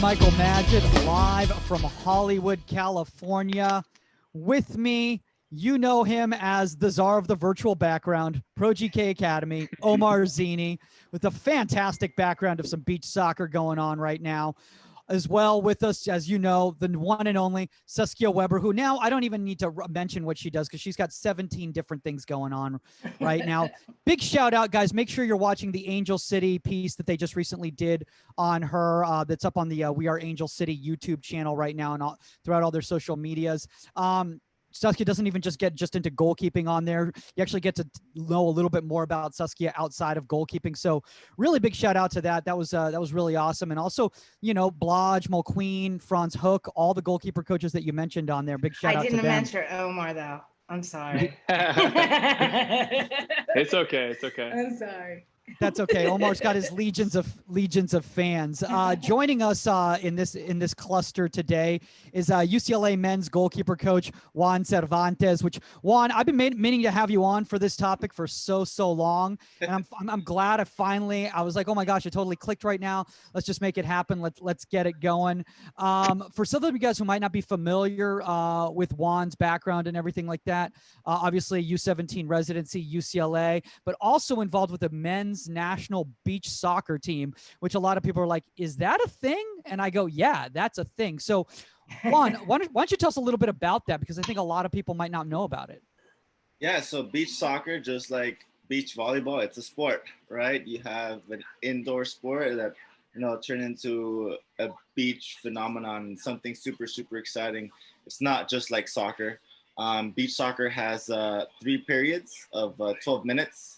Michael Magid, live from Hollywood, California. With me, you know him as the czar of the virtual background, Pro GK Academy, Omar Zeenni, with a fantastic background of some beach soccer going on right now. As well with us, as you know, the one and only Saskia Weber, who now I don't even need to mention what she does because she's got 17 different things going on right now. Big shout out, guys. Make sure you're watching the Angel City piece that they just recently did on her. That's up on the We Are Angel City YouTube channel right now and throughout all their social medias. Saskia doesn't even just get into goalkeeping on there. You actually get to know a little bit more about Saskia outside of goalkeeping. So really big shout out to that. That was really awesome. And also, you know, Blodge, Mulqueen, Franz Hook, all the goalkeeper coaches that you mentioned on there. Big shout out to them. I didn't mention Omar though. I'm sorry. It's okay. It's okay. I'm sorry. That's okay. Omar's got his legions of fans. Joining us in this cluster today is UCLA men's goalkeeper coach Juan Cervantes. Which Juan, I've been meaning to have you on for this topic for so long, and I'm glad I was like, oh my gosh, it totally clicked right now. Let's just make it happen. Let's get it going. For some of you guys who might not be familiar with Juan's background and everything like that, obviously U17 residency, UCLA, but also involved with the men's national beach soccer team, which a lot of people are like, is that a thing? And I go, yeah, that's a thing. So Juan, why don't you tell us a little bit about that? Because I think a lot of people might not know about it. Yeah, so beach soccer, just like beach volleyball, it's a sport, right? You have an indoor sport that, you know, turned into a beach phenomenon, something super exciting. It's not just like soccer. Beach soccer has 3 periods of 12 minutes.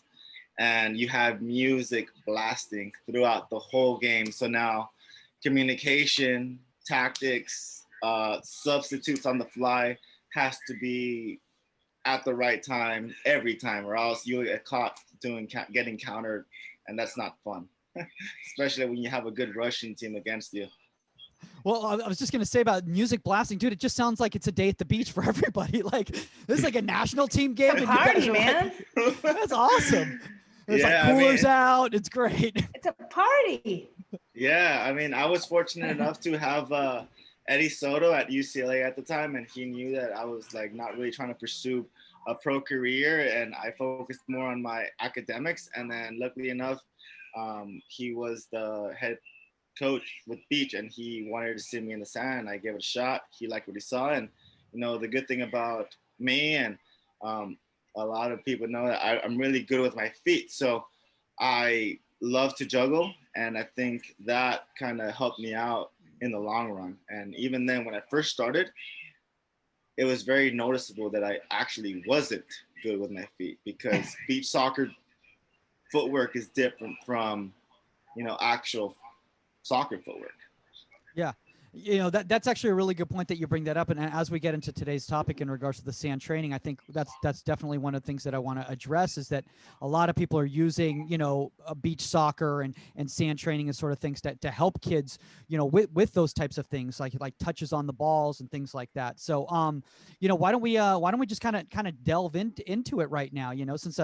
And you have music blasting throughout the whole game. So now communication, tactics, substitutes on the fly has to be at the right time every time, or else you'll get caught getting countered, and that's not fun, especially when you have a good rushing team against you. Well, I was just going to say about music blasting, dude, it just sounds like it's a day at the beach for everybody. Like, this is like a national team game. It's a party, man. Like, that's awesome. There's like coolers out. It's great. It's a party. Yeah, I mean, I was fortunate enough to have Eddie Soto at UCLA at the time, and he knew that I was like not really trying to pursue a pro career, and I focused more on my academics. And then luckily enough, he was the head coach with Beach, and he wanted to see me in the sand. I gave it a shot. He liked what he saw, and you know, the good thing about me and a lot of people know that I'm really good with my feet. So I love to juggle. And I think that kind of helped me out in the long run. And even then, when I first started, it was very noticeable that I actually wasn't good with my feet, because beach soccer footwork is different from, you know, actual soccer footwork. Yeah. You know, that's actually a really good point that you bring that up. And as we get into today's topic in regards to the sand training, I think that's definitely one of the things that I want to address, is that a lot of people are using, you know, beach soccer and sand training and sort of things to help kids, you know, with those types of things, like touches on the balls and things like that. So, you know, why don't we just kind of delve into it right now? You know, since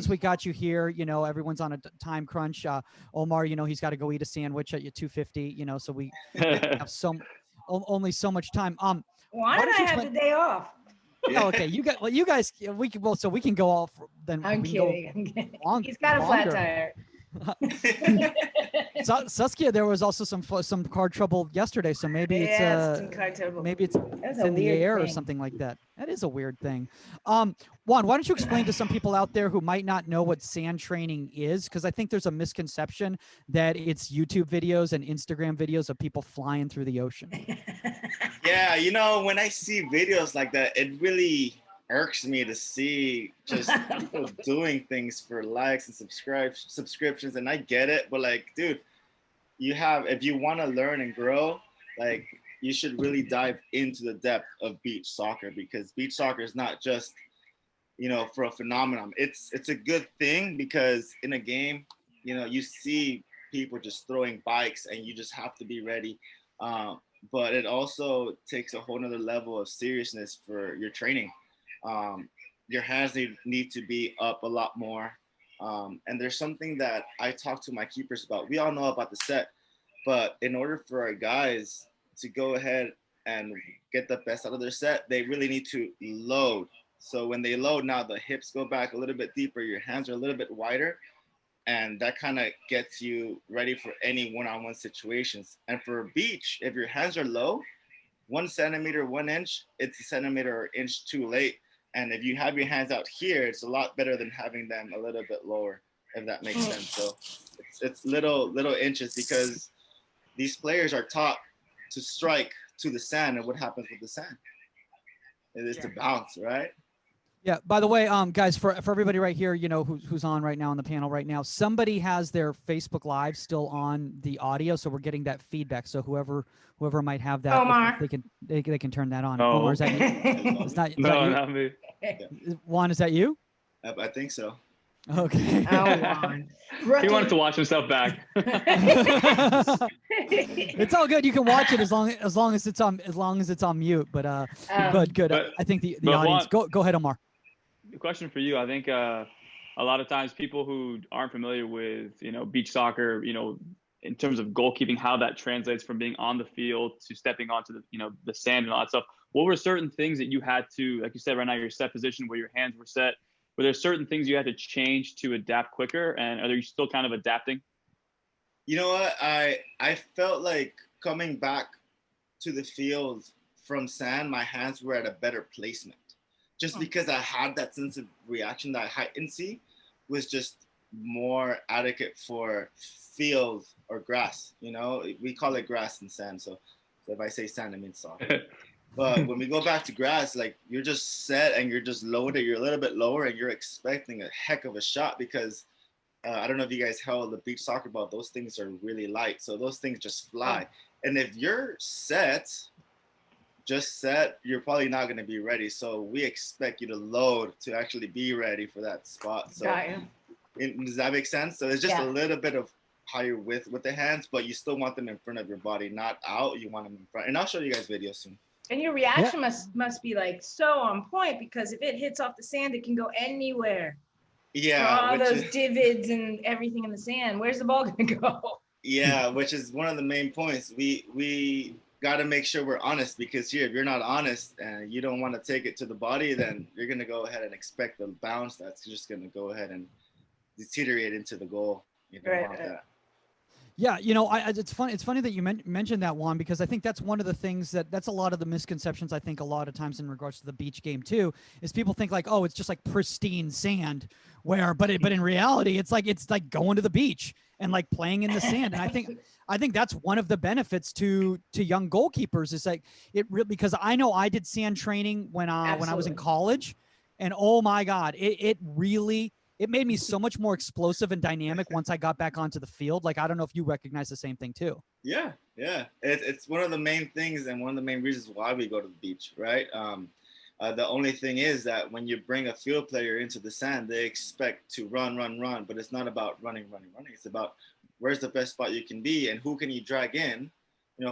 we got you here, you know, everyone's on a time crunch. Omar, you know, he's got to go eat a sandwich at 2:50. You know, so we have only so much time. Why did I have the day off? Oh, okay, you guys, we can, so we can go off. Then I'm kidding. He's got a flat tire. Saskia, there was also some car trouble yesterday, so maybe it's in the air or something like that. That is a weird thing. Juan, why don't you explain to some people out there who might not know what sand training is? Because I think there's a misconception that it's YouTube videos and Instagram videos of people flying through the ocean. Yeah, you know, when I see videos like that, it really irks me to see just people doing things for likes and subscriptions, and I get it, but like, dude, if you want to learn and grow, like, you should really dive into the depth of beach soccer, because beach soccer is not just, you know, for a phenomenon. It's a good thing, because in a game, you know, you see people just throwing bikes and you just have to be ready. But it also takes a whole nother level of seriousness for your training. Your hands need to be up a lot more. And there's something that I talk to my keepers about. We all know about the set, But in order for our guys to go ahead and get the best out of their set, they really need to load. So when they load, now the hips go back a little bit deeper, your hands are a little bit wider, and that kind of gets you ready for any one-on-one situations. And for beach, if your hands are low, 1 centimeter, 1 inch, it's a centimeter or inch too late. And if you have your hands out here, it's a lot better than having them a little bit lower, if that makes sense. So it's little inches, because these players are taught to strike to the sand, and what happens with the sand? It is to bounce, right? Yeah. By the way, guys, for everybody right here, you know, who's on right now on the panel right now, somebody has their Facebook Live still on the audio, so we're getting that feedback. So whoever might have that, Omar. they can turn that on. No. Omar, is that you? It's not. Not me. Juan, is that you? I think so. Okay. Oh, Juan. He wanted to watch himself back. It's all good. You can watch it as long as it's on mute. But good. But- I think the but audience. Go ahead, Omar. The question for you, I think a lot of times people who aren't familiar with, beach soccer, in terms of goalkeeping, how that translates from being on the field to stepping onto the sand and all that stuff. What were certain things that you had to, like you said, right now, your set position where your hands were set? Were there certain things you had to change to adapt quicker? And are you still kind of adapting? You know what? I felt like coming back to the field from sand, my hands were at a better placement. Just because I had that sense of reaction, that high intensity was just more adequate for field or grass. We call it grass and sand. So if I say sand, I mean soft. But when we go back to grass, like, you're just set and you're just loaded. You're a little bit lower and you're expecting a heck of a shot, because I don't know if you guys held the beach soccer ball. Those things are really light. So those things just fly. And if you're just set, you're probably not going to be ready. So we expect you to load to actually be ready for that spot. So does that make sense? So it's just a little bit of higher width with the hands, but you still want them in front of your body, not out. You want them in front. And I'll show you guys videos soon. And your reaction must be like so on point, because if it hits off the sand, it can go anywhere. Yeah. All those divots and everything in the sand. Where's the ball going to go? Yeah, which is one of the main points. We got to make sure we're honest, because here, if you're not honest and you don't want to take it to the body, then you're going to go ahead and expect the bounce that's just going to go ahead and deteriorate into the goal. You don't want that. Yeah, it's funny that you mentioned that, Juan, because I think that's one of the things that's a lot of the misconceptions. I think a lot of times in regards to the beach game too, is people think like, oh, it's just like pristine sand, but in reality, it's like going to the beach and like playing in the sand. And I think that's one of the benefits to young goalkeepers, is like because I know I did sand training when I was in college, and oh my God, it made me so much more explosive and dynamic once I got back onto the field. Like, I don't know if you recognize the same thing too. Yeah. It's one of the main things and one of the main reasons why we go to the beach, right? The only thing is that when you bring a field player into the sand, they expect to run, but it's not about running. It's about where's the best spot you can be and who can you drag in.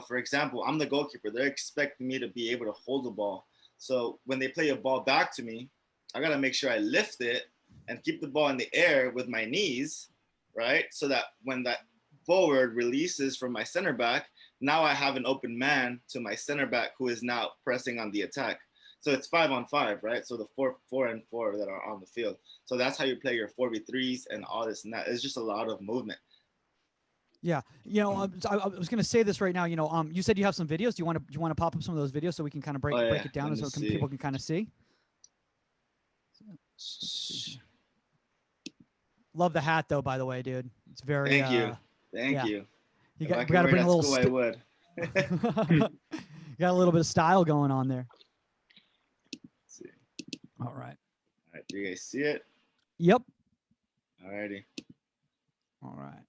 For example, I'm the goalkeeper. They're expecting me to be able to hold the ball. So when they play a ball back to me, I got to make sure I lift it and keep the ball in the air with my knees, right? So that when that forward releases from my center back, now I have an open man to my center back who is now pressing on the attack. So it's 5-on-5, right? So the 4-and-4 that are on the field. So that's how you play your 4v3s and all this and that. It's just a lot of movement. Yeah, I was going to say this right now. You said you have some videos. Do you want to pop up some of those videos so we can kind of break it down so people can kind of see? Love the hat though, by the way, dude. It's very. Thank you. You got to bring a little. I would. You got a little bit of style going on there. Let's see. All right. Do you guys see it? Yep. Alrighty. All right.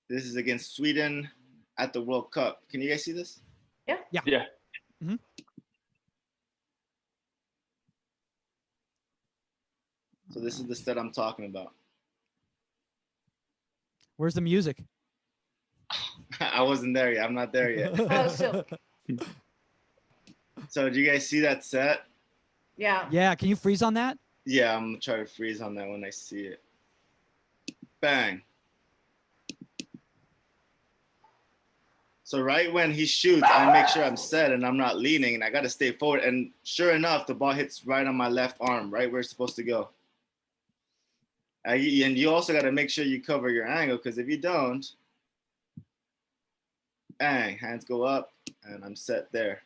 This is against Sweden at the World Cup. Can you guys see this? Yeah. Mm-hmm. So this is the set I'm talking about. Where's the music? I wasn't there yet. I'm not there yet. Oh, so. So do you guys see that set? Yeah. Yeah. Can you freeze on that? Yeah, I'm gonna try to freeze on that when I see it. Bang. So right when he shoots, I make sure I'm set and I'm not leaning, and I got to stay forward. And sure enough, the ball hits right on my left arm, right where it's supposed to go. And you also got to make sure you cover your angle, because if you don't, bang, hands go up, and I'm set there.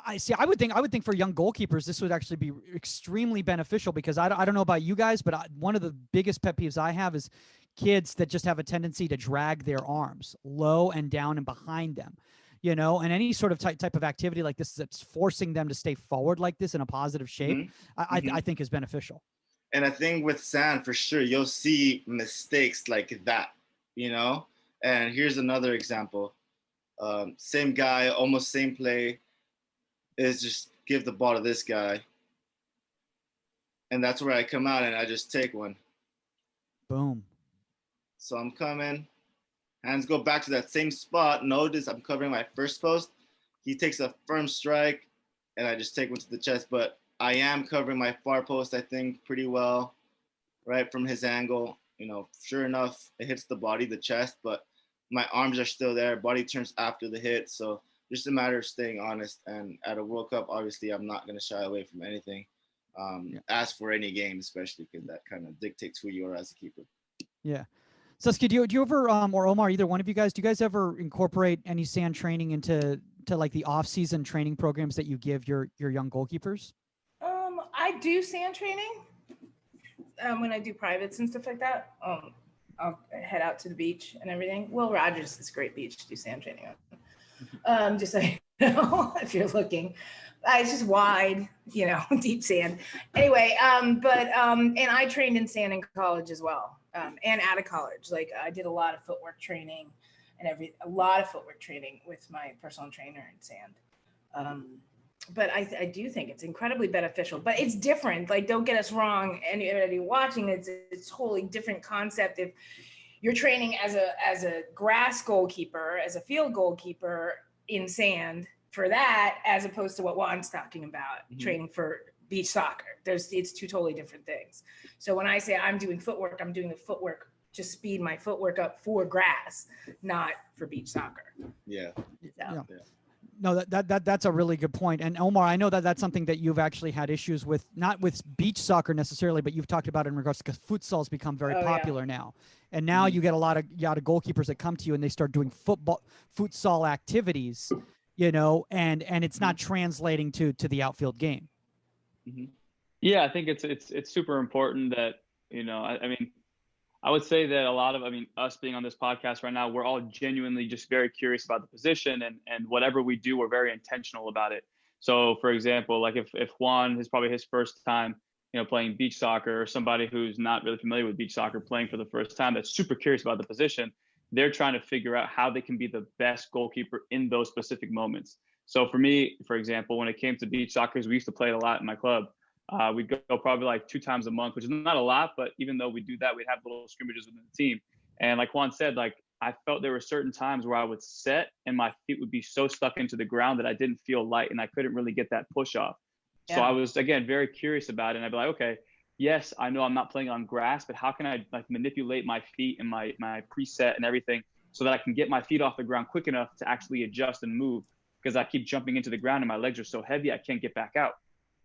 I see. I would think for young goalkeepers, this would actually be extremely beneficial, because I don't know about you guys, but one of the biggest pet peeves I have is kids that just have a tendency to drag their arms low and down and behind them, you know, and any sort of type of activity like this that's forcing them to stay forward like this in a positive shape, I think is beneficial. And I think with sand, for sure, you'll see mistakes like that, you know? And here's another example. Same guy, almost same play, is just give the ball to this guy. And that's where I come out and I just take one. Boom. So I'm coming, hands go back to that same spot. Notice I'm covering my first post. He takes a firm strike and I just take one to the chest, but I am covering my far post, I think, pretty well, right from his angle. You know, sure enough, it hits the body, the chest, but my arms are still there. Body turns after the hit. So just a matter of staying honest. And at a World Cup, obviously, I'm not going to shy away from anything. As for any game, especially, because that kind of dictates who you are as a keeper. Yeah. Saskia, do you ever, or Omar, either one of you guys, do you guys ever incorporate any sand training into like the off-season training programs that you give your young goalkeepers? I do sand training when I do privates and stuff like that. I'll head out to the beach and everything. Will Rogers is a great beach to do sand training on. Just so you know, if you're looking. It's just wide, you know, deep sand. Anyway, and I trained in sand in college as well, and out of college. Like I did a lot of footwork training and a lot of footwork training with my personal trainer in sand. But I do think it's incredibly beneficial, but it's different. Like, don't get us wrong. Anybody watching, it's a totally different concept. If you're training as a grass goalkeeper, as a field goalkeeper in sand for that, as opposed to what Juan's talking about, training for beach soccer. It's two totally different things. So when I say I'm doing footwork, I'm doing the footwork to speed my footwork up for grass, not for beach soccer. Yeah. Yeah. No, that's a really good point. And Omar, I know that that's something that you've actually had issues with, not with beach soccer necessarily, but you've talked about it in regards to, because futsal's become very popular now. And now you get a lot of goalkeepers that come to you and they start doing futsal activities, you know, and it's not translating to the outfield game. Yeah, I think it's super important that, you know, I mean, I would say that us being on this podcast right now, we're all genuinely just very curious about the position, and whatever we do, we're very intentional about it. So for example, like if Juan is probably his first time, you know, playing beach soccer, or somebody who's not really familiar with beach soccer playing for the first time, that's super curious about the position, they're trying to figure out how they can be the best goalkeeper in those specific moments. So for me, for example, when it came to beach soccer, we used to play it a lot in my club. We'd go probably like 2 times a month, which is not a lot, but even though we do that, we'd have little scrimmages within the team. And like Juan said, like I felt there were certain times where I would set and my feet would be so stuck into the ground that I didn't feel light and I couldn't really get that push off. Yeah. So I was, again, very curious about it. And I'd be like, okay, yes, I know I'm not playing on grass, but how can I like manipulate my feet and my preset and everything so that I can get my feet off the ground quick enough to actually adjust and move? Because I keep jumping into the ground and my legs are so heavy, I can't get back out.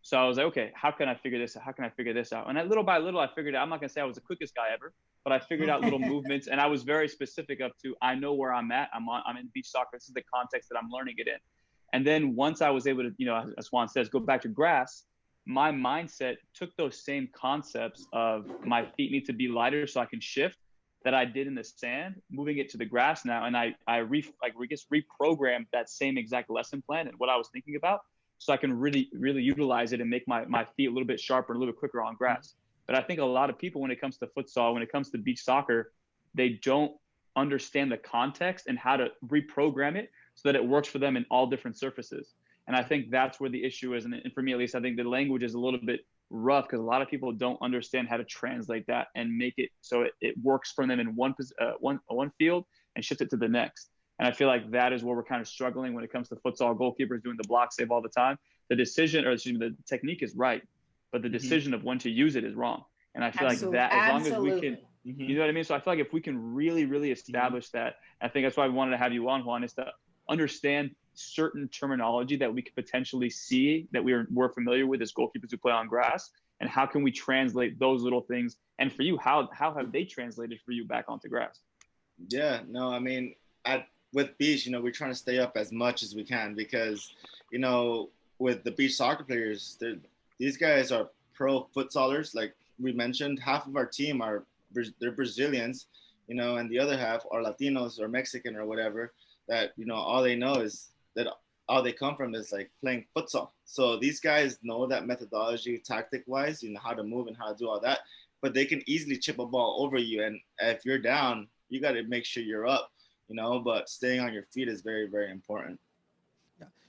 So I was like, okay, how can I figure this out? How can I figure this out? And little by little, I figured out, I'm not going to say I was the quickest guy ever, but I figured out little movements, and I was very specific up to, I know where I'm at. I'm in beach soccer. This is the context that I'm learning it in. And then once I was able to, you know, as Juan says, go back to grass, my mindset took those same concepts of my feet need to be lighter so I can shift that I did in the sand, moving it to the grass now. And I reprogrammed that same exact lesson plan and what I was thinking about, so I can really, really utilize it and make my feet a little bit sharper, a little bit quicker on grass. But I think a lot of people, when it comes to futsal, when it comes to beach soccer, they don't understand the context and how to reprogram it so that it works for them in all different surfaces. And I think that's where the issue is. And for me, at least, I think the language is a little bit rough because a lot of people don't understand how to translate that and make it so it works for them in one field and shift it to the next. And I feel like that is where we're kind of struggling when it comes to futsal goalkeepers doing the block save all the time. The decision, or excuse me, the technique is right, but the decision of when to use it is wrong. And I feel like that, as long as we can, You know what I mean? So I feel like if we can really, really establish that, I think that's why we wanted to have you on, Juan, is to understand certain terminology that we could potentially see that we're familiar with as goalkeepers who play on grass, and how can we translate those little things? And for you, how have they translated for you back onto grass? Yeah, no, I mean, with beach, we're trying to stay up as much as we can because, with the beach soccer players, these guys are pro futsalers. Like we mentioned, half of our team they're Brazilians, and the other half are Latinos or Mexican or whatever. That all they know is that all they come from is like playing futsal. So these guys know that methodology, tactic wise, how to move and how to do all that. But they can easily chip a ball over you, and if you're down, you got to make sure you're up. But staying on your feet is very, very important.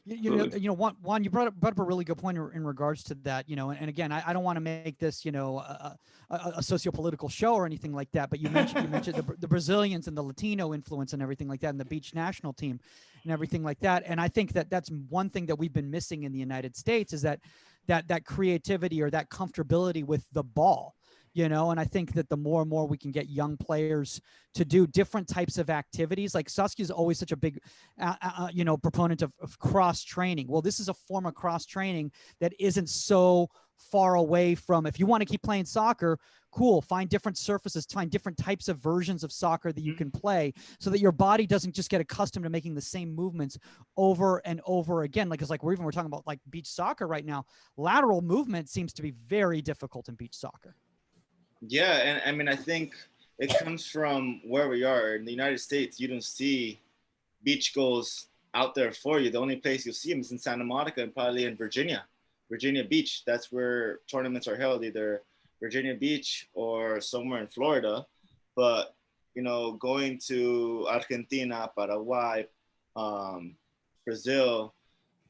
Yeah, Juan, you brought up a really good point in regards to that, and again, I don't want to make this, a socio-political show or anything like that, but you mentioned the Brazilians and the Latino influence and everything like that, and the beach national team and everything like that. And I think that that's one thing that we've been missing in the United States is that creativity or that comfortability with the ball. And I think that the more and more we can get young players to do different types of activities, like Saskia is always such a big, proponent of cross training. Well, this is a form of cross training that isn't so far away from, if you want to keep playing soccer, cool, find different surfaces, find different types of versions of soccer that you can play so that your body doesn't just get accustomed to making the same movements over and over again. Like, it's like we're talking about like beach soccer right now. Lateral movement seems to be very difficult in beach soccer. Yeah, and I mean, I think it comes from where we are. In the United States, you don't see beach goals out there for you. The only place you'll see them is in Santa Monica and probably in Virginia Beach. That's where tournaments are held, either Virginia Beach or somewhere in Florida. But, going to Argentina, Paraguay, Brazil,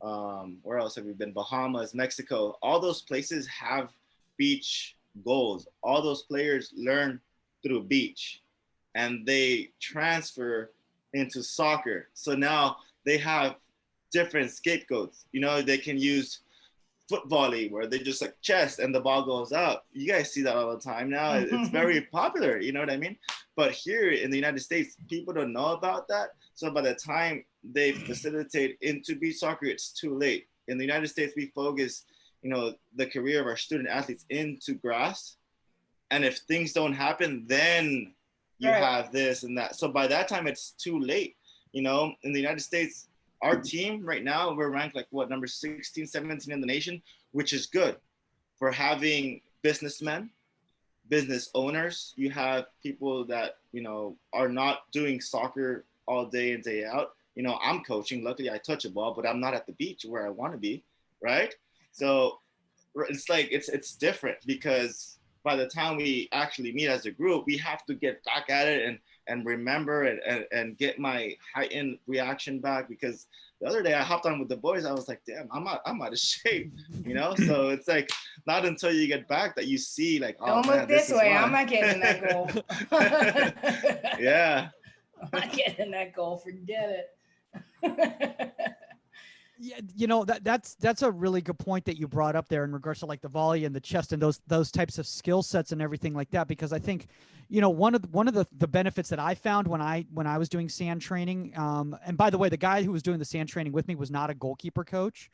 where else have we been? Bahamas, Mexico, all those places have beach goals. All those players learn through beach and they transfer into soccer. So now they have different scapegoats. They can use foot volley where they just like chest and the ball goes up. You guys see that all the time now. It's very popular, you know what I mean? But here in the United States, people don't know about that. So by the time they facilitate into beach soccer, it's too late. In the United States, we focus the career of our student athletes into grass. And if things don't happen, then you have this and that. So by that time, it's too late. In the United States, our team right now, we're ranked like number 16, 17 in the nation, which is good for having businessmen, business owners. You have people that, are not doing soccer all day and day out. I'm coaching. Luckily, I touch a ball, but I'm not at the beach where I want to be, right? So it's like it's different because by the time we actually meet as a group, we have to get back at it and remember and get my heightened reaction back. Because the other day I hopped on with the boys, I was like, damn, I'm out of shape, So it's like not until you get back that you see like, oh, don't look this way. I'm not getting that goal. Yeah, I'm not getting that goal. Forget it. Yeah, that's a really good point that you brought up there in regards to like the volley and the chest and those types of skill sets and everything like that. Because I think, one of the benefits that I found when I was doing sand training, and by the way, the guy who was doing the sand training with me was not a goalkeeper coach.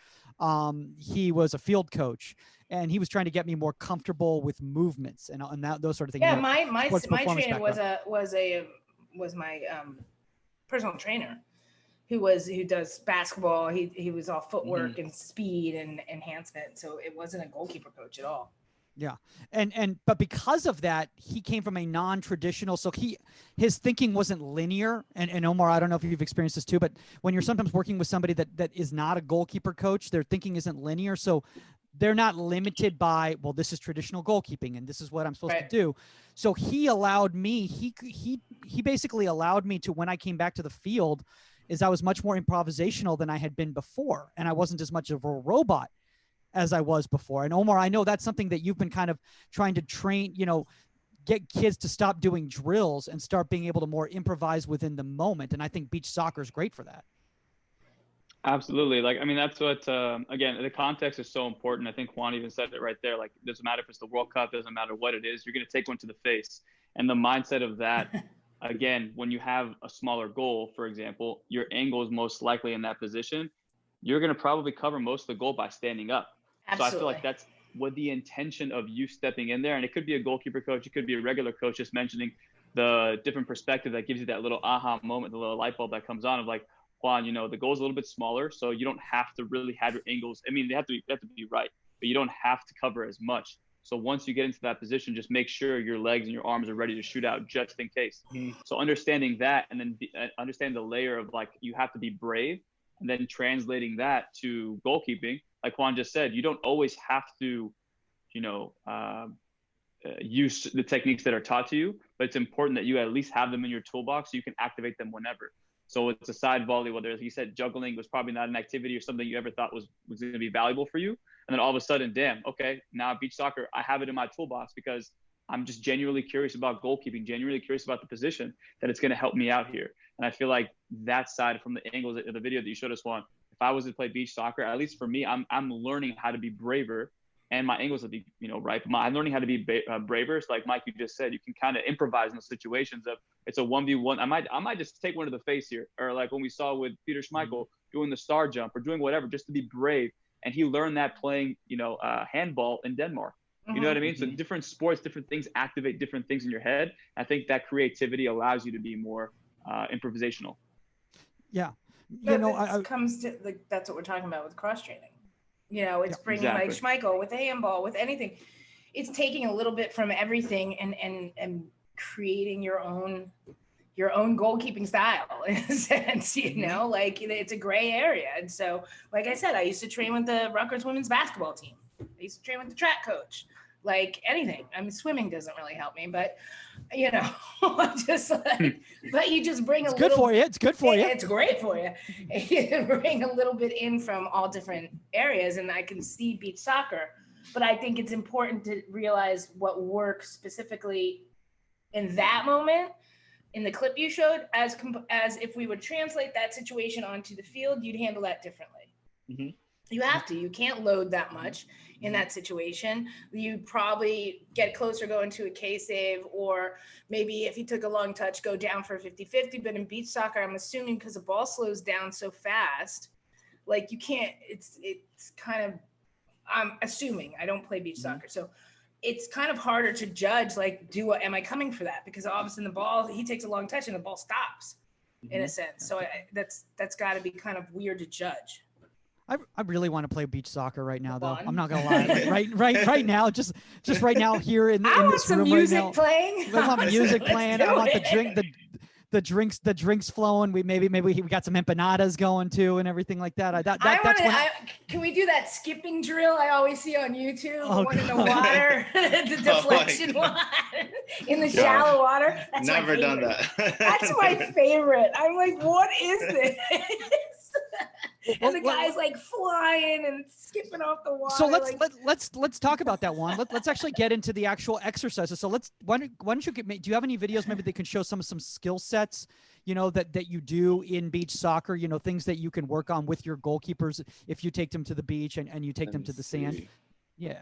He was a field coach, and he was trying to get me more comfortable with movements and those sort of things. Yeah, my trainer was my personal trainer. Who does basketball. He was all footwork and speed and enhancement. So it wasn't a goalkeeper coach at all. Yeah. But because of that, he came from a non-traditional, so his thinking wasn't linear. And Omar, I don't know if you've experienced this too, but when you're sometimes working with somebody that is not a goalkeeper coach, their thinking isn't linear. So they're not limited by, well, this is traditional goalkeeping and this is what I'm supposed to do. So he allowed me, he basically allowed me to, when I came back to the field, is I was much more improvisational than I had been before. And I wasn't as much of a robot as I was before. And Omar, I know that's something that you've been kind of trying to train, get kids to stop doing drills and start being able to more improvise within the moment. And I think beach soccer is great for that. Absolutely. Like, I mean, that's what, again, the context is so important. I think Juan even said it right there. Like, it doesn't matter if it's the World Cup, it doesn't matter what it is, you're going to take one to the face. And the mindset of that, again, when you have a smaller goal, for example, your angle is most likely in that position. You're going to probably cover most of the goal by standing up. Absolutely. So I feel like that's what the intention of you stepping in there. And it could be a goalkeeper coach, it could be a regular coach, just mentioning the different perspective that gives you that little aha moment, the little light bulb that comes on of like, Juan, you know, the goal's a little bit smaller, so you don't have to really have your angles. I mean, they have to be right, but you don't have to cover as much. So once you get into that position, just make sure your legs and your arms are ready to shoot out just in case. So understanding that, and then understand the layer of like, you have to be brave, and then translating that to goalkeeping. Like Juan just said, you don't always have to, you know, use the techniques that are taught to you, but it's important that you at least have them in your toolbox so you can activate them whenever. So it's a side volley, whether he said juggling was probably not an activity or something you ever thought was going to be valuable for you. And then all of a sudden, damn, okay, now beach soccer, I have it in my toolbox because I'm just genuinely curious about goalkeeping, genuinely curious about the position, that it's going to help me out here. And I feel like that side from the angles of the video that you showed us, Juan, if I was to play beach soccer, at least for me, I'm learning how to be braver, and my angles will be, you know, right. But I'm learning how to be braver. So like Mike, you just said, you can kind of improvise in those situations of it's a 1v1. I might just take one to the face here, or like when we saw with Peter Schmeichel doing the star jump or doing whatever, just to be brave. And he learned that playing, you know, handball in Denmark. You know what I mean? So different sports, different things activate different things in your head. I think that creativity allows you to be more improvisational. Yeah. You know, it comes to like, that's what we're talking about with cross training. You know, it's bringing like Schmeichel with a handball, with anything. It's taking a little bit from everything and creating your own goalkeeping style in a sense, you know, like it's a gray area. And so, like I said, I used to train with the Rutgers women's basketball team. I used to train with the track coach, like anything. I mean, swimming doesn't really help me, but you know, just like, but you just bring it's good for you. It's good for you. It's great for you. You bring a little bit in from all different areas, and I can see beach soccer, but I think it's important to realize what works specifically in that moment. In the clip you showed, as if we would translate that situation onto the field, you'd handle that differently. You have to. You can't load that much in that situation. You'd probably get closer going to a K-save, or maybe if you took a long touch, go down for a 50-50. But in beach soccer, I'm assuming because the ball slows down so fast, like you can't, it's kind of, I'm assuming, I don't play beach soccer. So it's kind of harder to judge, like, am I coming for that? Because all of a sudden the ball, he takes a long touch and the ball stops in a sense. So that's got to be kind of weird to judge. I really want to play beach soccer right now, though. I'm not gonna lie. Like, right now, just right now here in this room right now. Playing. I want music playing. I want the drinks flowing. We got some empanadas going too and everything like that. Can we do that skipping drill I always see on YouTube? Oh, the one in the water, the deflection one in the shallow water. That's never done that. That's my favorite. I'm like, what is this? And the guy's like flying and skipping off the water. So let's talk about that one. Let's actually get into the actual exercises. So why don't you do you have any videos maybe that can show some skill sets, you know, that you do in beach soccer, you know, things that you can work on with your goalkeepers if you take them to the beach and you take them to the sand? Yeah.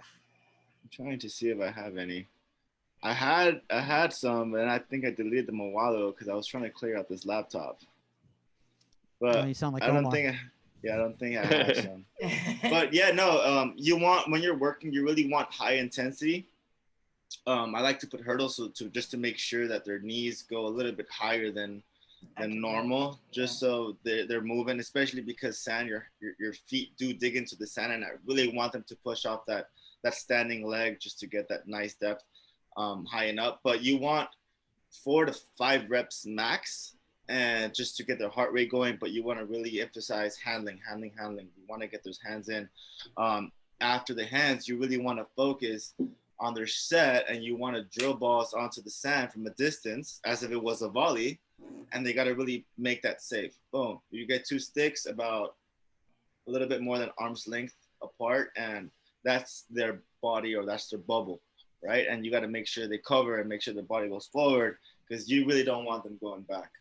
I'm trying to see if I have any. I had some, and I think I deleted them a while ago because I was trying to clear out this laptop. But you sound like I don't think I have some. But yeah, no, when you're working, you really want high intensity. I like to put hurdles just to make sure that their knees go a little bit higher than normal, just so they're moving, especially because sand, your feet do dig into the sand, and I really want them to push off that standing leg just to get that nice depth high and up. But you want 4 to 5 reps max, and just to get their heart rate going. But you want to really emphasize handling. You want to get those hands in. After the hands, you really want to focus on their set, and you want to drill balls onto the sand from a distance as if it was a volley, and they got to really make that safe. Boom. You get 2 sticks about a little bit more than arm's length apart, and that's their body, or that's their bubble, right? And you got to make sure they cover and make sure the body goes forward, because you really don't want them going back.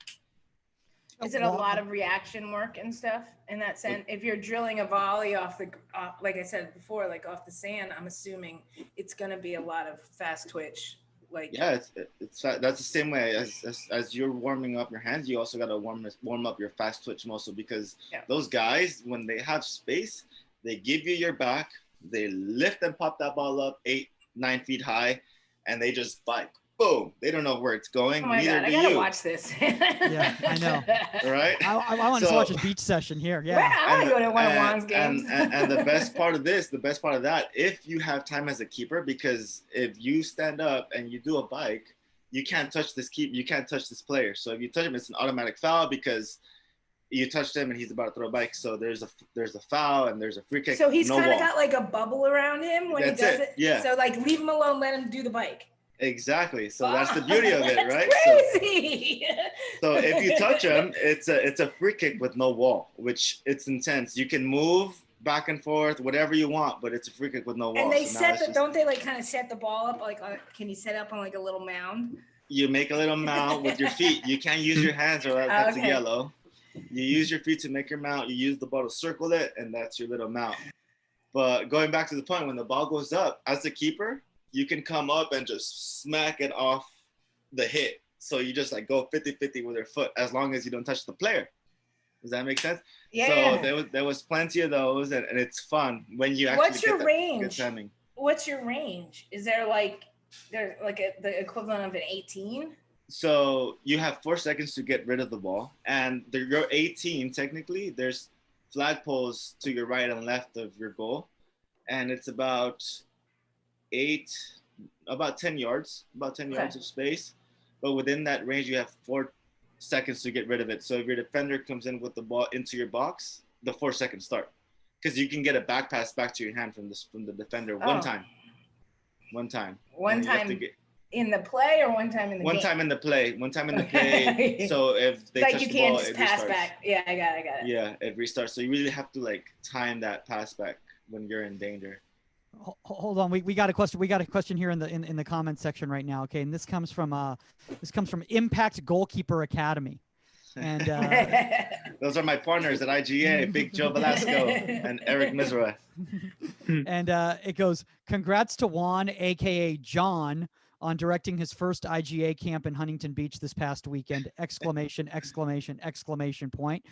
Is it a lot of reaction work and stuff in that sense? If you're drilling a volley off the, like I said before, like off the sand, I'm assuming it's going to be a lot of fast twitch Like, Yeah, that's the same way as you're warming up your hands. You also got to warm up your fast twitch muscle, because those guys, when they have space, they give you your back, they lift and pop that ball up 8-9 feet high, and they just bike. Boom! They don't know where it's going. Oh my Neither God, I do gotta you. watch this. Yeah, I know. Right? I want to watch a beach session here. Yeah. Yeah, I want to go to one of Juan's games. And the best part of that, if you have time as a keeper, because if you stand up and you do a bike, you can't touch this you can't touch this player. So if you touch him, it's an automatic foul, because you touched him and he's about to throw a bike. So there's a foul and there's a free kick. So he's no kind of wall. got like a bubble around him when he does it. Yeah. So like leave him alone, let him do the bike. Exactly. So that's the beauty of it, That's right? Crazy. So if you touch him, it's a free kick with no wall, which it's intense. You can move back and forth, whatever you want, but it's a free kick with no wall. And they don't they like kind of set the ball up? Like, can you set up on like a little mound? You make a little mount with your feet. You can't use your hands, or that's a yellow. You use your feet to make your mount. You use the ball to circle it, and that's your little mount. But going back to the point, when the ball goes up, as a keeper, you can come up and just smack it off the hit. So you just like go 50-50 with your foot, as long as you don't touch the player. Does that make sense? Yeah. So there was plenty of those, and it's fun when you actually What's your range? Good timing. What's your range? Is there like the equivalent of an 18? So you have 4 seconds to get rid of the ball, and your 18 technically. There's flagpoles to your right and left of your goal, and it's about 10 yards of space. But within that range, you have 4 seconds to get rid of it. So if your defender comes in with the ball into your box, the 4 seconds start, because you can get a back pass back to your hand from the defender one time. One time in the play, or one time in the one game? time in the play. One time in the play. So if they like touch you the can't ball, just it pass restarts. back. Yeah, I got it. Yeah, it restarts. So you really have to like time that pass back when you're in danger. Hold on, we got a question. We got a question here in the comment section right now. Okay, and this comes from Impact Goalkeeper Academy, and those are my partners at IGA, Big Joe Velasco and Eric Mizra. And it goes, congrats to Juan, aka John, on directing his first IGA camp in Huntington Beach this past weekend! Exclamation! Exclamation! Exclamation point!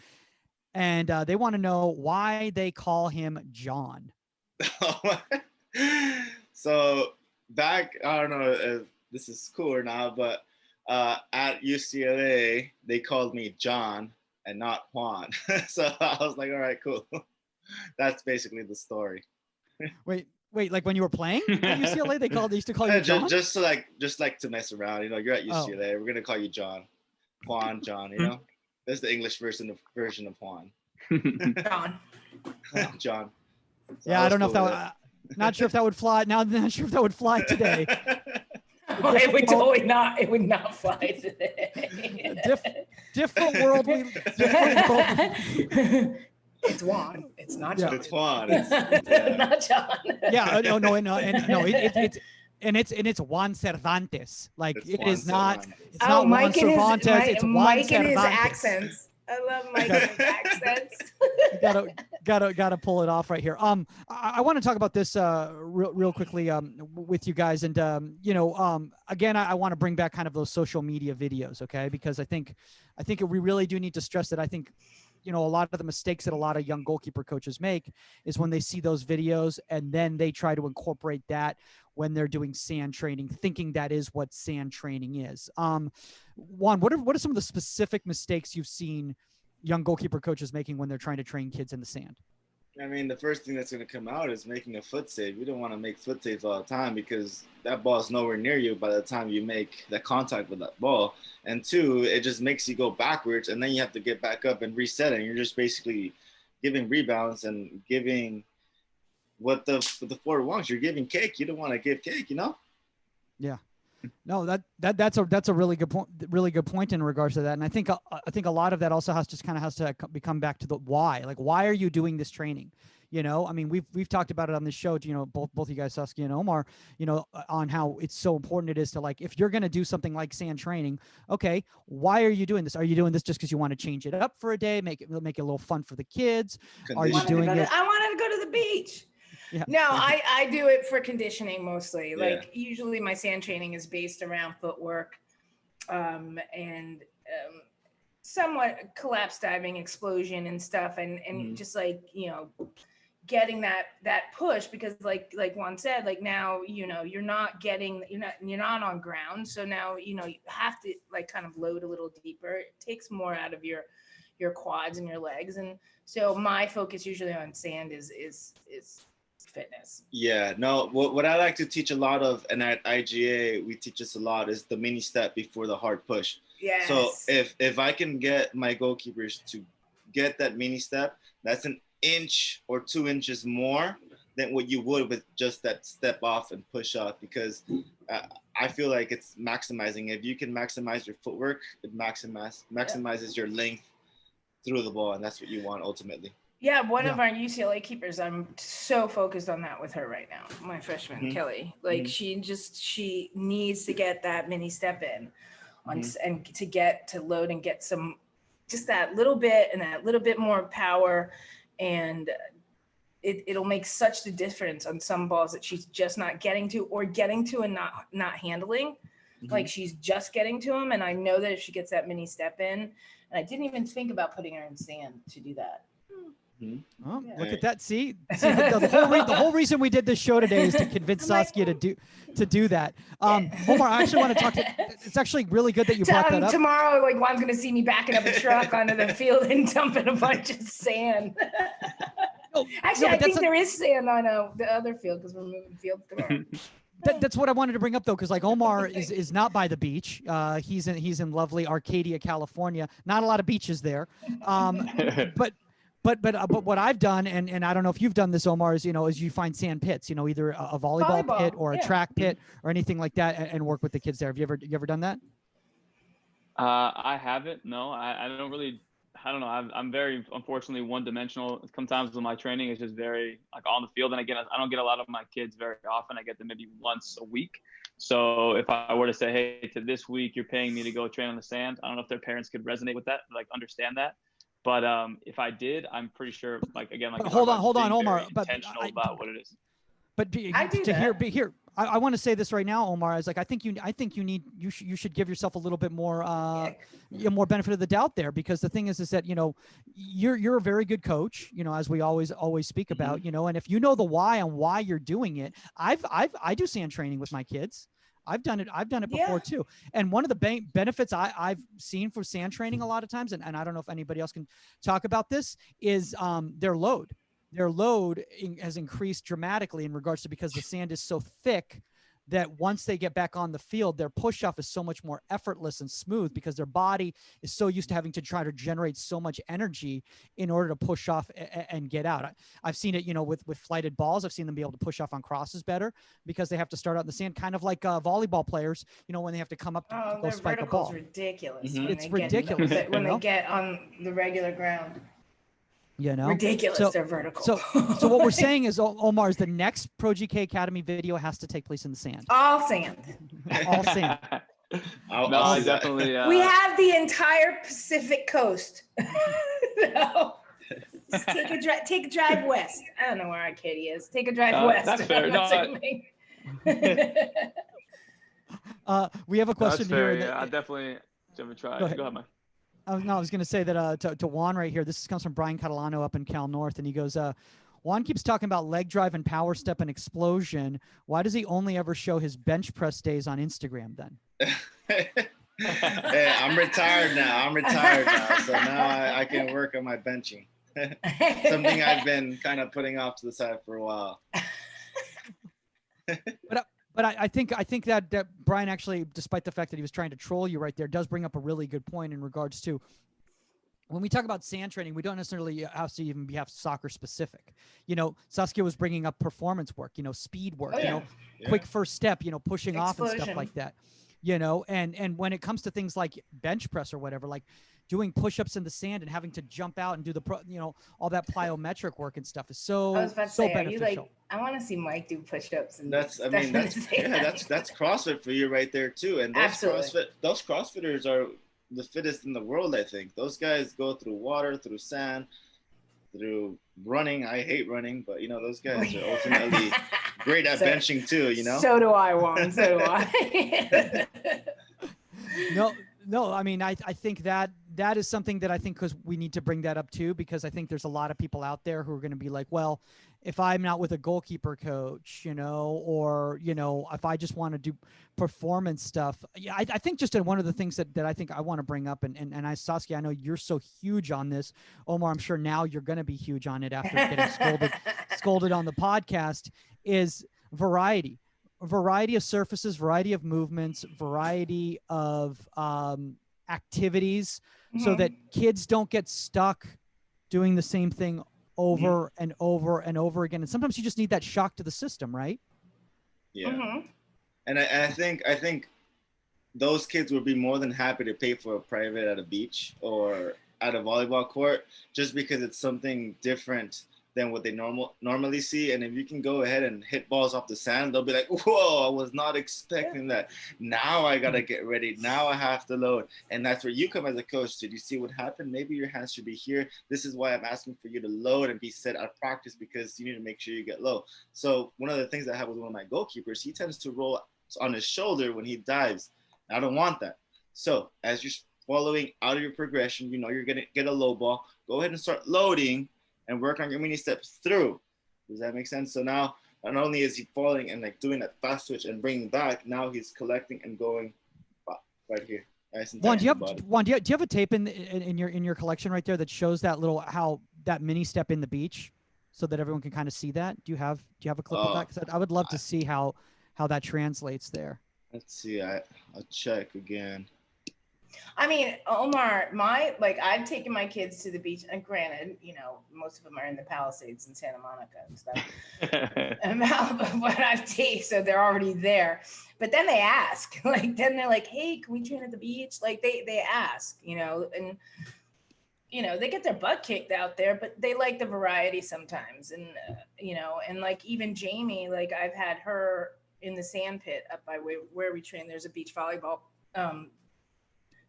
And they want to know why they call him John. So back, I don't know if this is cool or not, but at UCLA, they called me John and not Juan. So I was like, all right, cool. That's basically the story. Wait, like when you were playing at UCLA, they used to call you John? Just to mess around, you're at UCLA. We're gonna call you John, Juan, John. That's the English version of Juan. John. John. So yeah, I don't know if that. Not sure if that would fly. Now, not sure if that would fly today. It would totally not. It would not fly today. Different world. It's Juan. It's not John. It's Juan. Not John. Yeah. It's Juan Cervantes. Like it's it Juan is not. Cervantes. It's not Mike Juan Cervantes. It's Juan Mike and Cervantes. his accents. I love Mike and his accents. gotta pull it off right here. I want to talk about this real quickly with you guys, and again, I want to bring back kind of those social media videos, okay? Because I think we really do need to stress that. I think a lot of the mistakes that a lot of young goalkeeper coaches make is when they see those videos and then they try to incorporate that when they're doing sand training, thinking that is what sand training is. Juan, what are some of the specific mistakes you've seen young goalkeeper coaches making when they're trying to train kids in the sand? I mean, the first thing that's going to come out is making a foot save. You don't want to make foot saves all the time, because that ball is nowhere near you by the time you make that contact with that ball. And 2, it just makes you go backwards, and then you have to get back up and reset it. And you're just basically giving rebounds and giving what the forward wants. You're giving cake. You don't want to give cake, Yeah. No, that's a really good point in regards to that. And I think a lot of that also has to become back to the why. Like, why are you doing this training? I mean, we've talked about it on this show, both you guys, Saskia and Omar, on how it's so important it is to, like, if you're going to do something like sand training, okay, why are you doing this? Are you doing this just because you want to change it up for a day, make it a little fun for the kids? Are you doing it? I wanted to go to the beach. Yeah. No, I do it for conditioning mostly. Yeah. Like usually my sand training is based around footwork, and somewhat collapse diving, explosion and stuff, and just like, you know, getting that push, because like Juan said, like now, you know, you're not on ground, so now, you know, you have to like kind of load a little deeper. It takes more out of your quads and your legs, and so my focus usually on sand is fitness. Yeah, no, what I like to teach a lot of, and at IGA we teach this a lot, is the mini step before the hard push. Yes. So if I can get my goalkeepers to get that mini step, that's an inch or 2 inches more than what you would with just that step off and push up, because I feel like it's maximizing. If you can maximize your footwork, it maximizes your length through the ball, and that's what you want ultimately. Yeah, one of our UCLA keepers, I'm so focused on that with her right now. My freshman, Kelly, like she needs to get that mini step in on, and to get to load and get some, just that little bit and that little bit more power. And it'll make such the difference on some balls that she's just not getting to, or getting to and not handling. Like she's just getting to them. And I know that if she gets that mini step in, and I didn't even think about putting her in sand to do that. Oh, look at that. See the whole reason we did this show today is to convince Saskia to do that. Omar, I actually want to talk to, it's actually really good that you brought that up. Tomorrow, like Juan's going to see me backing up a truck onto the field and dumping a bunch of sand. Actually, I think there is sand on the other field, because we're moving field tomorrow. That's what I wanted to bring up, though, because like Omar is not by the beach. He's in lovely Arcadia, California. Not a lot of beaches there. But what I've done, and I don't know if you've done this, Omar, is, you know, is you find sand pits, you know, either a volleyball pit or a track pit or anything like that, and work with the kids there. Have you ever done that? I haven't. No, I don't really. I don't know. I'm very, unfortunately, one-dimensional. Sometimes with my training is just very like on the field, and again, I don't get a lot of my kids very often. I get them maybe once a week. So if I were to say, hey, to this week you're paying me to go train on the sand, I don't know if their parents could resonate with that, like understand that. But if I did, I'm pretty sure, like, again, like, hold on, Omar. But intentional about what it is. But I want to say this right now, Omar. I was like, I think you should give yourself a little bit more more benefit of the doubt there, because the thing is that, you know, you're a very good coach, you know, as we always speak about, you know, and if you know the why and why you're doing it, I do sand training with my kids. I've done it before too. And one of the benefits I've seen for sand training a lot of times, and I don't know if anybody else can talk about this, is their load. Their load has increased dramatically in regards to, because the sand is so thick that once they get back on the field, their push-off is so much more effortless and smooth, because their body is so used to having to try to generate so much energy in order to push off and get out. I've seen it, you know, with flighted balls. I've seen them be able to push off on crosses better, because they have to start out in the sand, kind of like volleyball players, you know, when they have to come up to go spike a ball. Ridiculous. It's ridiculous. When they get on the regular ground. You know, ridiculous. They're vertical. So what we're saying is, Omar, is the next Pro GK Academy video has to take place in the sand. All sand. All sand. No, I definitely. We have the entire Pacific coast. No. Take a drive west. I don't know where Arcadia is. Take a drive west. That's fair. We have a question here. Yeah, I definitely have a try. Go ahead, Mike. I was going to say that to Juan right here. This comes from Brian Catalano up in Cal North, and he goes, Juan keeps talking about leg drive and power step and explosion. Why does he only ever show his bench press days on Instagram then? Hey, I'm retired now. So now I can work on my benching. Something I've been kind of putting off to the side for a while. But I think that Brian actually, despite the fact that he was trying to troll you right there, does bring up a really good point in regards to, when we talk about sand training, we don't necessarily have to even be soccer specific. You know, Saskia was bringing up performance work, you know, speed work, you know, quick first step, you know, pushing off and stuff like that. You know, and when it comes to things like bench press or whatever, like doing push-ups in the sand and having to jump out and do all that plyometric work and stuff is so beneficial. I want to see Mike do push-ups. And that's CrossFit for you right there too. And those CrossFitters are the fittest in the world, I think. Those guys go through water, through sand, through running. I hate running, but you know, those guys are ultimately great at benching too, you know? So do I, Juan. So do I. No, I mean, I think that is something that I think, because we need to bring that up too, because I think there's a lot of people out there who are going to be like, well, if I'm not with a goalkeeper coach, you know, or, you know, if I just want to do performance stuff. Yeah, I think just one of the things that I think I want to bring up, and Saskia, I know you're so huge on this. Omar, I'm sure now you're going to be huge on it after getting scolded on the podcast, is variety of surfaces, variety of movements, variety of activities, so that kids don't get stuck doing the same thing over and over and over again. And sometimes you just need that shock to the system, right? Yeah. And I think those kids would be more than happy to pay for a private at a beach or at a volleyball court, just because it's something different than what they normally see. And if you can go ahead and hit balls off the sand, they'll be like, whoa, I was not expecting that. Now I gotta get ready. Now I have to load. And that's where you come as a coach. Did you see what happened? Maybe your hands should be here. This is why I'm asking for you to load and be set at practice, because you need to make sure you get low. So one of the things that I have with one of my goalkeepers, he tends to roll on his shoulder when he dives. I don't want that. So as you're following out of your progression, you know you're gonna get a low ball. Go ahead and start loading and work on your mini steps through. Does that make sense? So now, not only is he falling and like doing that fast switch and bringing back, now he's collecting and going right here. Nice and Juan, do you have a tape in your collection right there that shows that how that mini step in the beach, so that everyone can kind of see that? Do you have a clip of that? Because I would love to see how that translates there. Let's see. I'll check again. I mean, Omar, I've taken my kids to the beach, and granted, you know, most of them are in the Palisades in Santa Monica and stuff. But I've taken, so they're already there. But then they ask, then they're like, hey, can we train at the beach? Like they ask, you know, and you know, they get their butt kicked out there, but they like the variety sometimes. And, you know, and like even Jamie, like I've had her in the sand pit up by where we train. There's a beach volleyball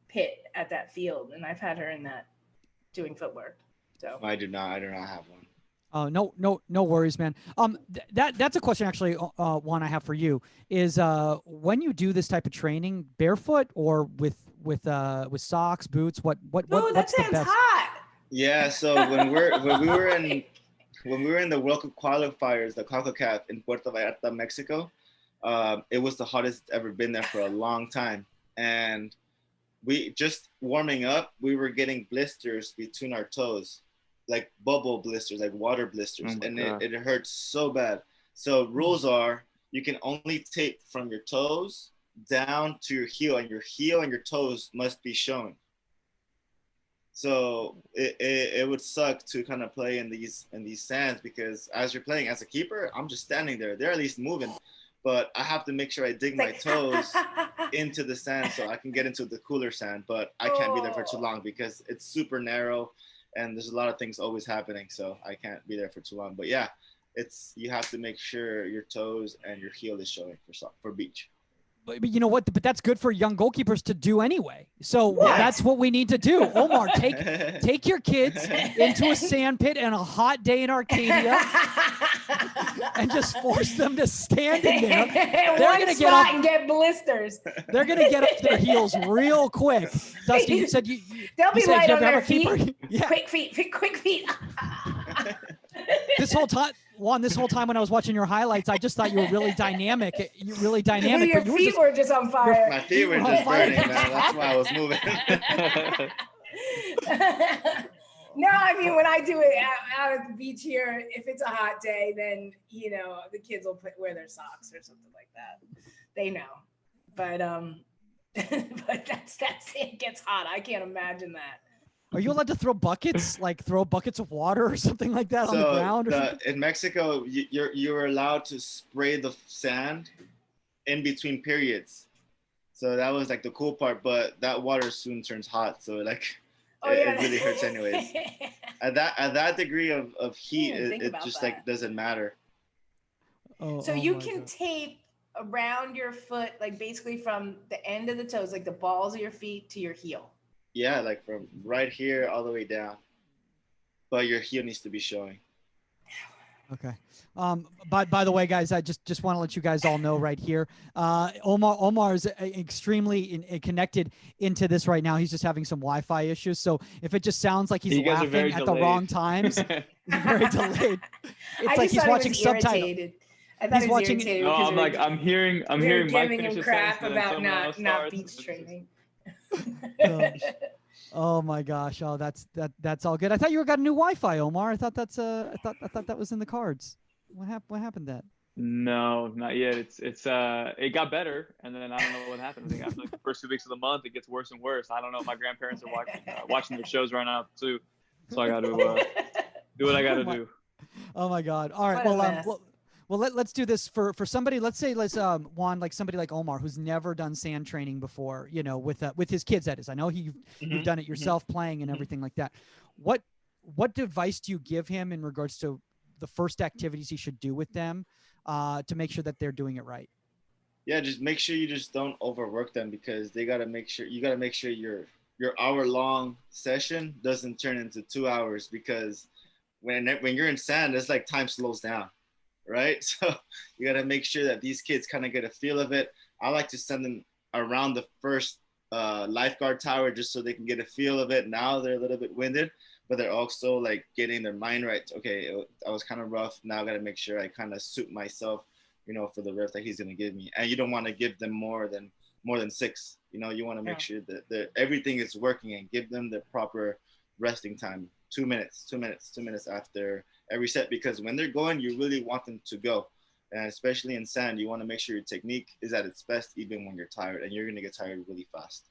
pit at that field, and I've had her in that doing footwork. So I do not have one. Oh, no worries, man. That's a question actually, Juan, I have for you is when you do this type of training, barefoot or with socks, boots, what's the best? Hot. Yeah, so when we were in the World Cup qualifiers, the CONCACAF in Puerto Vallarta, Mexico, it was the hottest it's ever been there for a long time. And we just warming up, we were getting blisters between our toes, like bubble blisters, like water blisters. And it hurts so bad. So rules are, you can only tape from your toes down to your heel, and your toes must be showing. So it would suck to kind of play in these sands, because as you're playing as a keeper, I'm just standing there. They're at least moving, but I have to make sure I dig my toes into the sand so I can get into the cooler sand. But I can't be there for too long because it's super narrow and there's a lot of things always happening. So I can't be there for too long. But yeah, you have to make sure your toes and your heel is showing for beach. But you know what? But that's good for young goalkeepers to do anyway. So that's what we need to do. Omar, take your kids into a sand pit on a hot day in Arcadia and just force them to stand in there. They're going to get up and get blisters. They're going to get up to their heels real quick. Dusty, you said they'll be light on their feet. Yeah. Quick feet. This whole time when I was watching your highlights, I just thought you were really dynamic. Your feet were just on fire. My feet were just burning, man. That's why I was moving. No, I mean, when I do it out at the beach here, if it's a hot day, then, you know, the kids will wear their socks or something like that. They know. But but that's it gets hot. I can't imagine that. Are you allowed to throw buckets, like throw buckets of water or something like that on the ground? In Mexico, you're allowed to spray the sand in between periods. So that was like the cool part, but that water soon turns hot. So like it really hurts anyways. At that degree of heat, it just like doesn't matter. So you can tape around your foot, like basically from the end of the toes, like the balls of your feet to your heel. Yeah, like from right here all the way down. but your heel needs to be showing. Okay. By the way, guys, I just want to let you guys all know right here. Omar is extremely connected into this right now. He's just having some Wi-Fi issues. So if it just sounds like he's You guys are very laughing at the delayed. wrong times, he's very delayed. It's I like just he's thought watching he was subtitles. irritated. I thought He's he was watching- irritated. No, because I'm we like, were- I'm hearing we were Mike giving finish him a crap sentence, and then about someone else not starts, beach and training. Oh my gosh! Oh, that's all good. I thought you got a new Wi-Fi, Omar. I thought that was in the cards. What happened to that? No, not yet. It got better, and then I don't know what happened. I think after like the first 2 weeks of the month, it gets worse and worse. I don't know. My grandparents are watching their shows right now too, so I got to do what I got to do. Oh my God! All right. What a Well, mess. let's do this for somebody. Let's say Juan, like somebody like Omar, who's never done sand training before. You know, with his kids. That is. I know you've done it yourself, playing and everything like that. What advice do you give him in regards to the first activities he should do with them to make sure that they're doing it right? Yeah, just make sure you just don't overwork them, because you got to make sure your hour-long session doesn't turn into 2 hours, because when you're in sand, it's like time slows down, right? So you got to make sure that these kids kind of get a feel of it. I like to send them around the first lifeguard tower just so they can get a feel of it. Now they're a little bit winded, but they're also like getting their mind right. Okay, I was kind of rough. Now I got to make sure I kind of suit myself, for the rest that he's going to give me. And you don't want to give them more than 6. You want to make sure that everything is working, and give them the proper resting time. 2 minutes after every set, because when they're going, you really want them to go. And especially in sand, you want to make sure your technique is at its best, even when you're tired, and you're going to get tired really fast.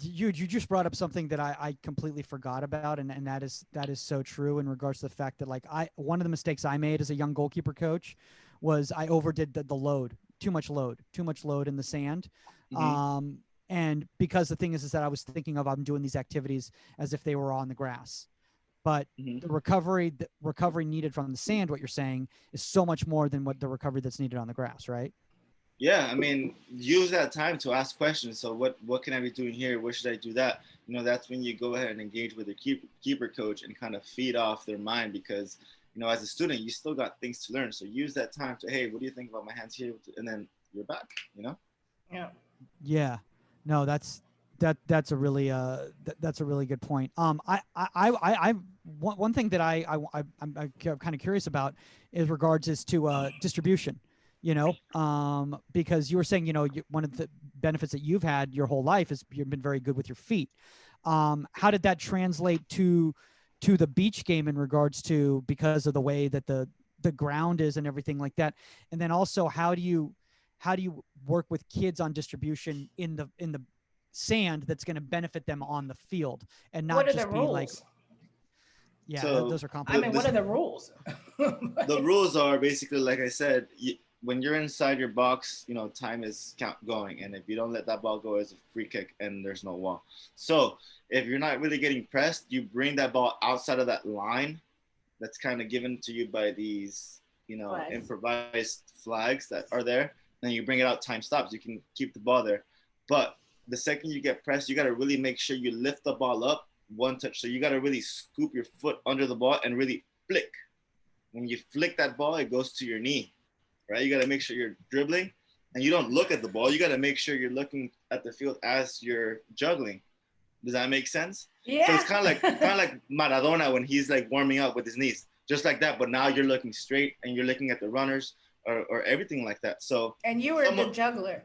You just brought up something that I completely forgot about, and that is so true in regards to the fact that, like, one of the mistakes I made as a young goalkeeper coach was I overdid the load, too much load in the sand. Mm-hmm. And because the thing is that I was thinking of, I'm doing these activities as if they were on the grass, but the recovery needed from the sand, what you're saying, is so much more than what the recovery that's needed on the grass, right? Yeah, I mean, use that time to ask questions. So what can I be doing here? Where should I do that? That's when you go ahead and engage with your keeper coach and kind of feed off their mind, because, as a student, you still got things to learn. So use that time to, hey, what do you think about my hands here? And then you're back, Yeah. Yeah. No, that's a really good point. One thing that I'm kind of curious about is regards is to distribution. Because you were saying, one of the benefits that you've had your whole life is you've been very good with your feet. How did that translate to the beach game in regards to, because of the way that the ground is and everything like that? And then also, how do you work with kids on distribution in the sand that's going to benefit them on the field, and not What are just the be rules? like, yeah, So, those are complicated. what are the rules? The rules are basically, like I said, when you're inside your box, time is going. And if you don't let that ball go, it's a free kick and there's no wall. So if you're not really getting pressed, you bring that ball outside of that line that's kind of given to you by these, Flags. improvised flags that are there. Then you bring it out, time stops. You can keep the ball there. But the second you get pressed, you got to really make sure you lift the ball up one touch. So you got to really scoop your foot under the ball and really flick. When you flick that ball, it goes to your knee, right? You got to make sure you're dribbling and you don't look at the ball. You got to make sure you're looking at the field as you're juggling. Does that make sense? Yeah. So it's kind of like Maradona when he's like warming up with his knees, just like that. But now you're looking straight and you're looking at the runners or everything like that. So. And you were a good juggler.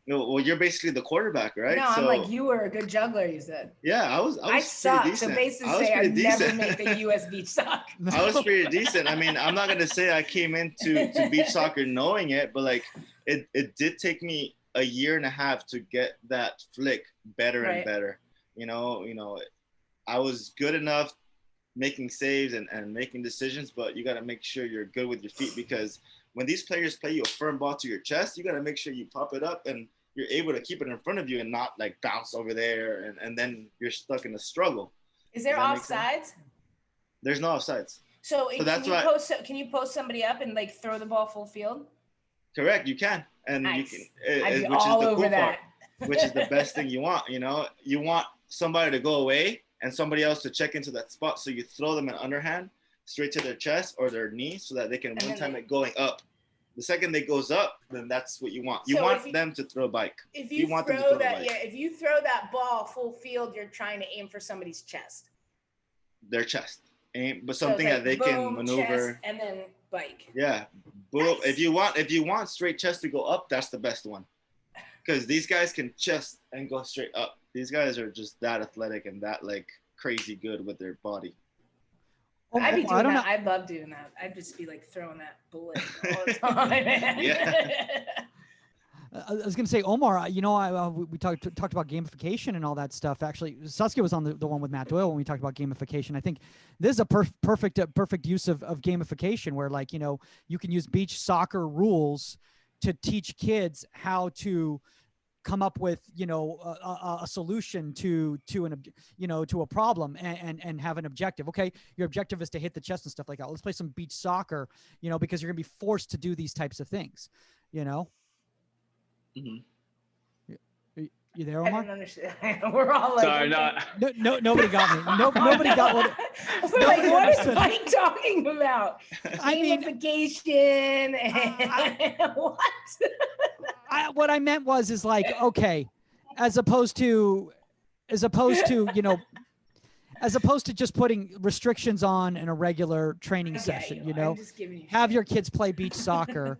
Well, you're basically the quarterback, right? No, I'm like, you were a good juggler, you said. Yeah, I was I suck. decent. So basically say I never make the U.S. beach suck. I was pretty decent. I mean, I'm not going to say I came into beach soccer knowing it, but like it did take me a year and a half to get that flick better and better. I was good enough making saves and making decisions, but you got to make sure you're good with your feet, because when these players play you a firm ball to your chest, you got to make sure you pop it up and you're able to keep it in front of you and not like bounce over there and then you're stuck in a struggle. Is there offsides? There's no offsides. So can you post somebody up and like throw the ball full field? Correct, you can. And nice. You can, I'd be which all is the over cool that. part, which is the best thing you want. You want somebody to go away and somebody else to check into that spot. So you throw them an underhand straight to their chest or their knee so that they can one time it going up. The second it goes up, then that's what you want. You want them to throw a bike. If you want throw them to throw that, if you throw that ball full field, you're trying to aim for somebody's chest. Their chest. But something that they can maneuver. Chest, and then bike. Yeah. Boom. Nice. If you want straight chest to go up, that's the best one. Because these guys can chest and go straight up. These guys are just that athletic and that like crazy good with their body. I'd be doing that. I'd love doing that. I'd just be like throwing that bullet all the time. Yeah. I was going to say, Omar, we talked about gamification and all that stuff. Actually, Saskia was on the one with Matt Doyle when we talked about gamification. I think this is a perfect use of gamification where, like, you can use beach soccer rules to teach kids how to come up with, a solution to a problem and have an objective. Okay. Your objective is to hit the chest and stuff like that. Let's play some beach soccer, because you're gonna be forced to do these types of things, Mm-hmm. You there, Omar? I didn't understand. We're all like, sorry, no, nobody got me. Nobody got what. We're like, what is Mike talking about? I mean, gamification and what? What I meant is like, okay, as opposed to just putting restrictions on in a regular training session, have your kids play beach soccer.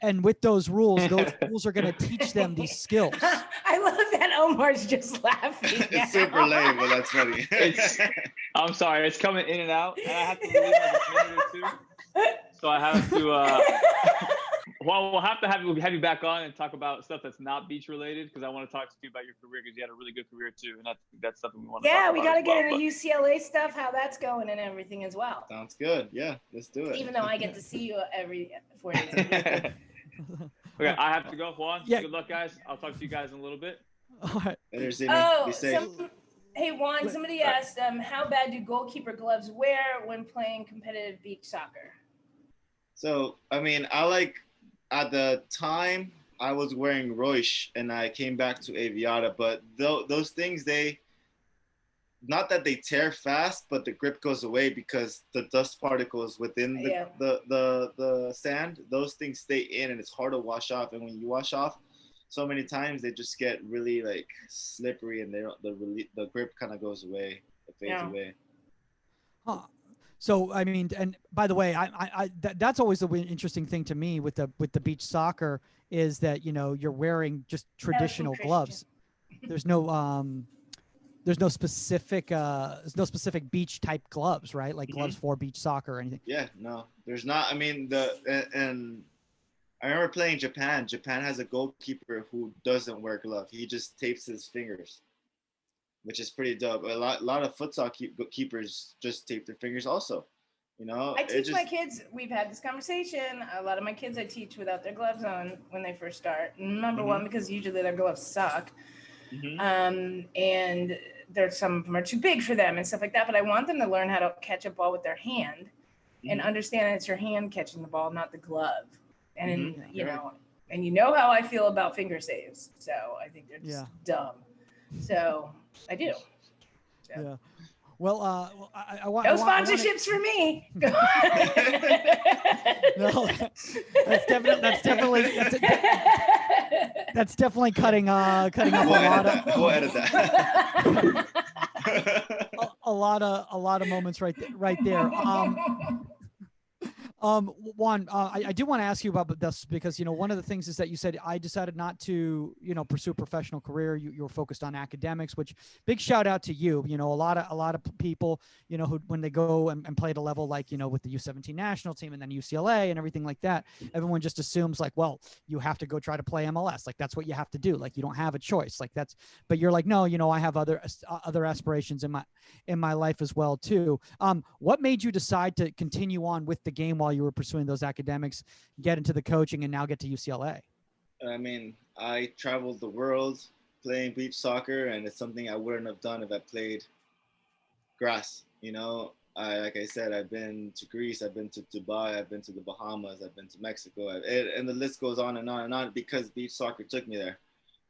And with those rules are going to teach them these skills. I love that Omar's just laughing. It's super lame, but that's funny. I'm sorry, it's coming in and out, and I have to leave like a minute or two. So I have to. Well, we'll have to have you back on and talk about stuff that's not beach related, because I want to talk to you about your career, because you had a really good career too, and that's something we want to. Yeah, talk we about got to get into UCLA stuff, how that's going, and everything as well. Sounds good. Yeah, let's do it. Even though I get to see you every 4 days. Okay, I have to go. Juan, yeah. Good luck, guys. I'll talk to you guys in a little bit. All right. Hey, Juan, somebody asked, how bad do goalkeeper gloves wear when playing competitive beach soccer? So, I mean, at the time, I was wearing Reusch, and I came back to Aviata, but those things, not that they tear fast, but the grip goes away because the dust particles within the sand, those things stay in, and it's hard to wash off. And when you wash off so many times, they just get really like slippery, and the grip kind of goes away, it fades away. Huh. So, I mean, and by the way, that's always the interesting thing to me with the beach soccer is that, you're wearing just traditional gloves. There's no specific beach type gloves, right? Like gloves for beach soccer or anything. Yeah, no, there's not. I mean, and I remember playing Japan. Japan has a goalkeeper who doesn't wear gloves. He just tapes his fingers, which is pretty dope. A lot of futsal keepers just tape their fingers also. I teach my kids, we've had this conversation. A lot of my kids I teach without their gloves on when they first start. Number one, because usually their gloves suck. And some of them are too big for them and stuff like that. But I want them to learn how to catch a ball with their hand and understand that it's your hand catching the ball, not the glove. And and how I feel about finger saves. So I think they're just dumb. So I do. So. Yeah. Well, I want no sponsorships for me. No, that's definitely cutting up a lot of. We'll edit that. a lot of moments right there. Juan, I do want to ask you about this because, one of the things is that you said, I decided not to, pursue a professional career. You were focused on academics, which big shout out to you. A lot of people, who, when they go and play at a level like, with the U17 national team and then UCLA and everything like that, everyone just assumes like, well, you have to go try to play MLS. Like, that's what you have to do. Like, you don't have a choice. Like but you're like, no, I have other aspirations in my life as well too. What made you decide to continue on with the game while you were pursuing those academics, get into the coaching, and now get to UCLA? I mean, I traveled the world playing beach soccer, and it's something I wouldn't have done if I played grass. Like I said, I've been to Greece, I've been to Dubai, I've been to the Bahamas, I've been to Mexico, and the list goes on and on and on because beach soccer took me there.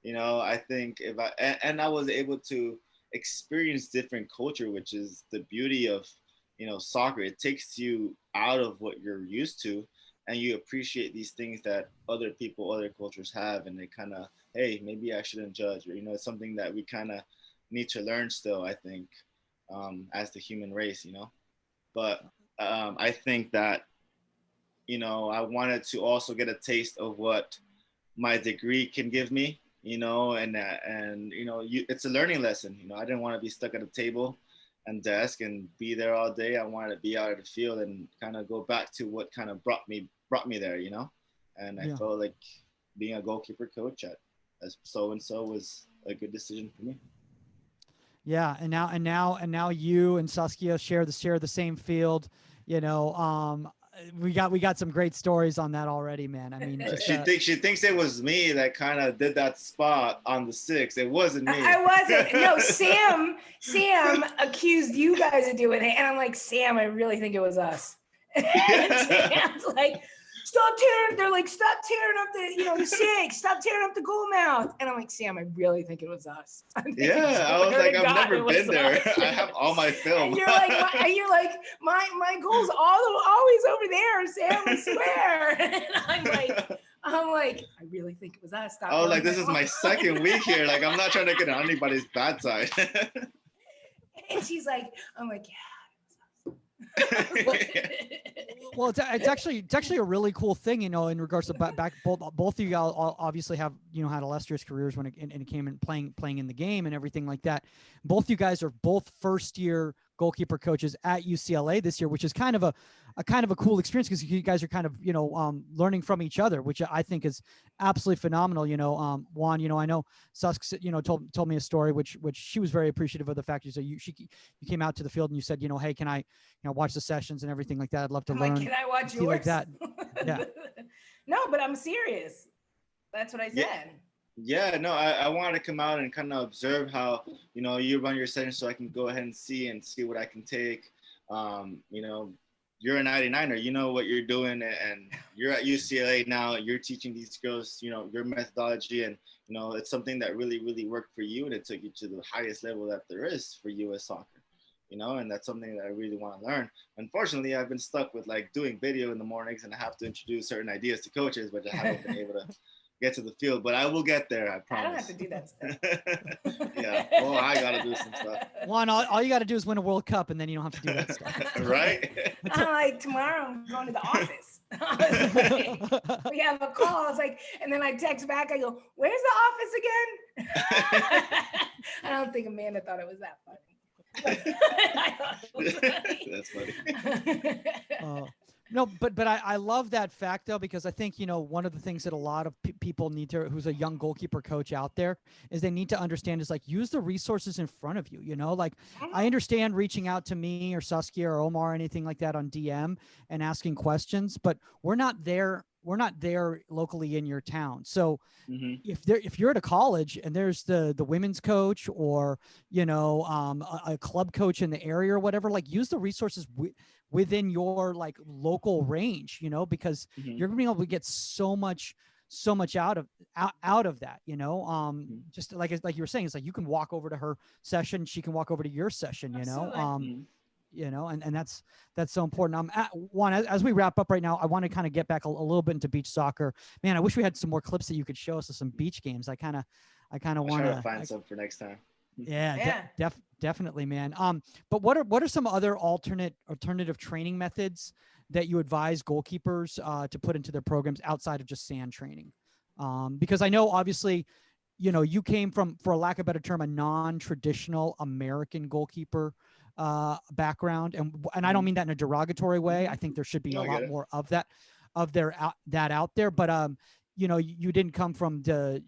I think I was able to experience different culture, which is the beauty of, you know, soccer. It takes you out of what you're used to, and you appreciate these things that other people, other cultures have, and they kind of, hey, maybe I shouldn't judge, or, you know, it's something that we kind of need to learn still, I think, as the human race, you know. But I think that, you know, I wanted to also get a taste of what my degree can give me, you know, and you know, it's a learning lesson. You know, I didn't want to be stuck at a table and desk and be there all day. I wanted to be out of the field and kind of go back to what kind of brought me there, you know. And I felt like being a goalkeeper coach at as so and so was a good decision for me. Yeah, and now you and Saskia share the same field. You know, we got some great stories on that already, man. I mean, just, she thinks it was me that kind of did that spot on the 6. It wasn't me. I wasn't. No, Sam accused you guys of doing it, and I'm like, Sam, I really think it was us. And Sam's like, stop tearing. They're like, stop tearing up the, you know, the 6. Stop tearing up the goal mouth. And I'm like, Sam, I really think it was us. Yeah, I was like, I've never been there. I have all my film. And you're like, my goal's always over there, Sam. I swear. And I'm like, I really think it was us. Stop. I was like, this is my second week here. Like, I'm not trying to get on anybody's bad side. And she's like, I'm like, yeah. Well, it's actually a really cool thing, you know, in regards to back both of you all obviously have, you know, had illustrious careers when it came in playing in the game and everything like that. Both you guys are both first year goalkeeper coaches at UCLA this year, which is kind of a cool experience because you guys are kind of, you know, learning from each other, which I think is absolutely phenomenal. You know, Juan, you know, I know Susk, you know, told me a story which she was very appreciative of the fact you came out to the field and you said, you know, hey, can I, you know, watch the sessions and everything like that? I'd love to learn. Like, can I watch yours? Like that. Yeah. No, but I'm serious. That's what I said. Yeah, no, I wanted to come out and kind of observe how, you know, you run your session so I can go ahead and see what I can take. You know, you're a 99er, you know what you're doing, and you're at UCLA now, you're teaching these girls, you know, your methodology, and, you know, it's something that really, really worked for you, and it took you to the highest level that there is for U.S. soccer, you know, and that's something that I really want to learn. Unfortunately, I've been stuck with like doing video in the mornings, and I have to introduce certain ideas to coaches, but I haven't been able to get to the field, but I will get there, I promise. I don't have to do that stuff. Yeah, well, I gotta do some stuff. Juan, all you gotta do is win a World Cup, and then you don't have to do that stuff. Right? I'm like, tomorrow I'm going to the office. We have a call. It's like, and then I text back. I go, "Where's the office again?" I don't think Amanda thought it was that funny. That's funny. No, but I love that fact though, because I think, you know, one of the things that a lot of people need to, who's a young goalkeeper coach out there, is they need to understand is like, use the resources in front of you, you know, like I understand reaching out to me or Saskia or Omar or anything like that on DM and asking questions, but we're not there locally in your town. So if you're at a college and there's the women's coach or, you know, a club coach in the area or whatever, like use the resources within your like local range, you know, because you're gonna be able to get so much out of that, you know, just like you were saying, it's like you can walk over to her session, she can walk over to your session, you know, you know, and that's so important. Juan, as we wrap up right now, I want to kind of get back a little bit into beach soccer. Man, I wish we had some more clips that you could show us of some beach games. I kind of want to find some for next time. Yeah, definitely, man. But what are some other alternative training methods that you advise goalkeepers to put into their programs outside of just sand training? Because I know obviously, you know, you came from, for a lack of a better term, a non-traditional American goalkeeper background, and I don't mean that in a derogatory way. I think there should be a lot more of that out there. But you know, you didn't come from the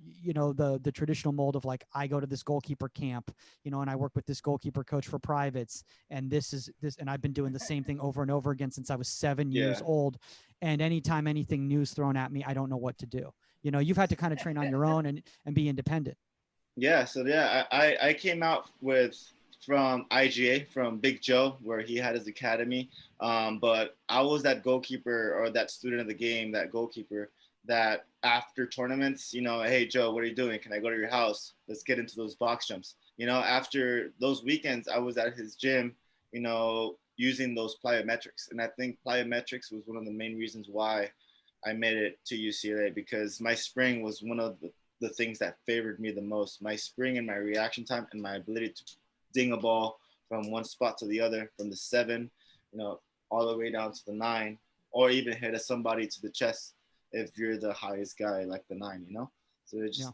traditional mold of like, I go to this goalkeeper camp, you know, and I work with this goalkeeper coach for privates, and this, and I've been doing the same thing over and over again since I was 7 years old. And anytime anything new's thrown at me, I don't know what to do. You know, you've had to kind of train on your own and be independent. Yeah. So I came out from IGA, from Big Joe, where he had his academy. But I was that goalkeeper or that student of the game, that goalkeeper that after tournaments, hey, Joe, what are you doing? Can I go to your house? Let's get into those box jumps. After those weekends, I was at his gym, using those plyometrics. And I think plyometrics was one of the main reasons why I made it to UCLA, because my spring was one of the things that favored me the most. My spring and my reaction time and my ability to ding a ball from one spot to the other, from the 7, all the way down to the 9, or even hit somebody to the chest if you're the highest guy, like the 9, So it just,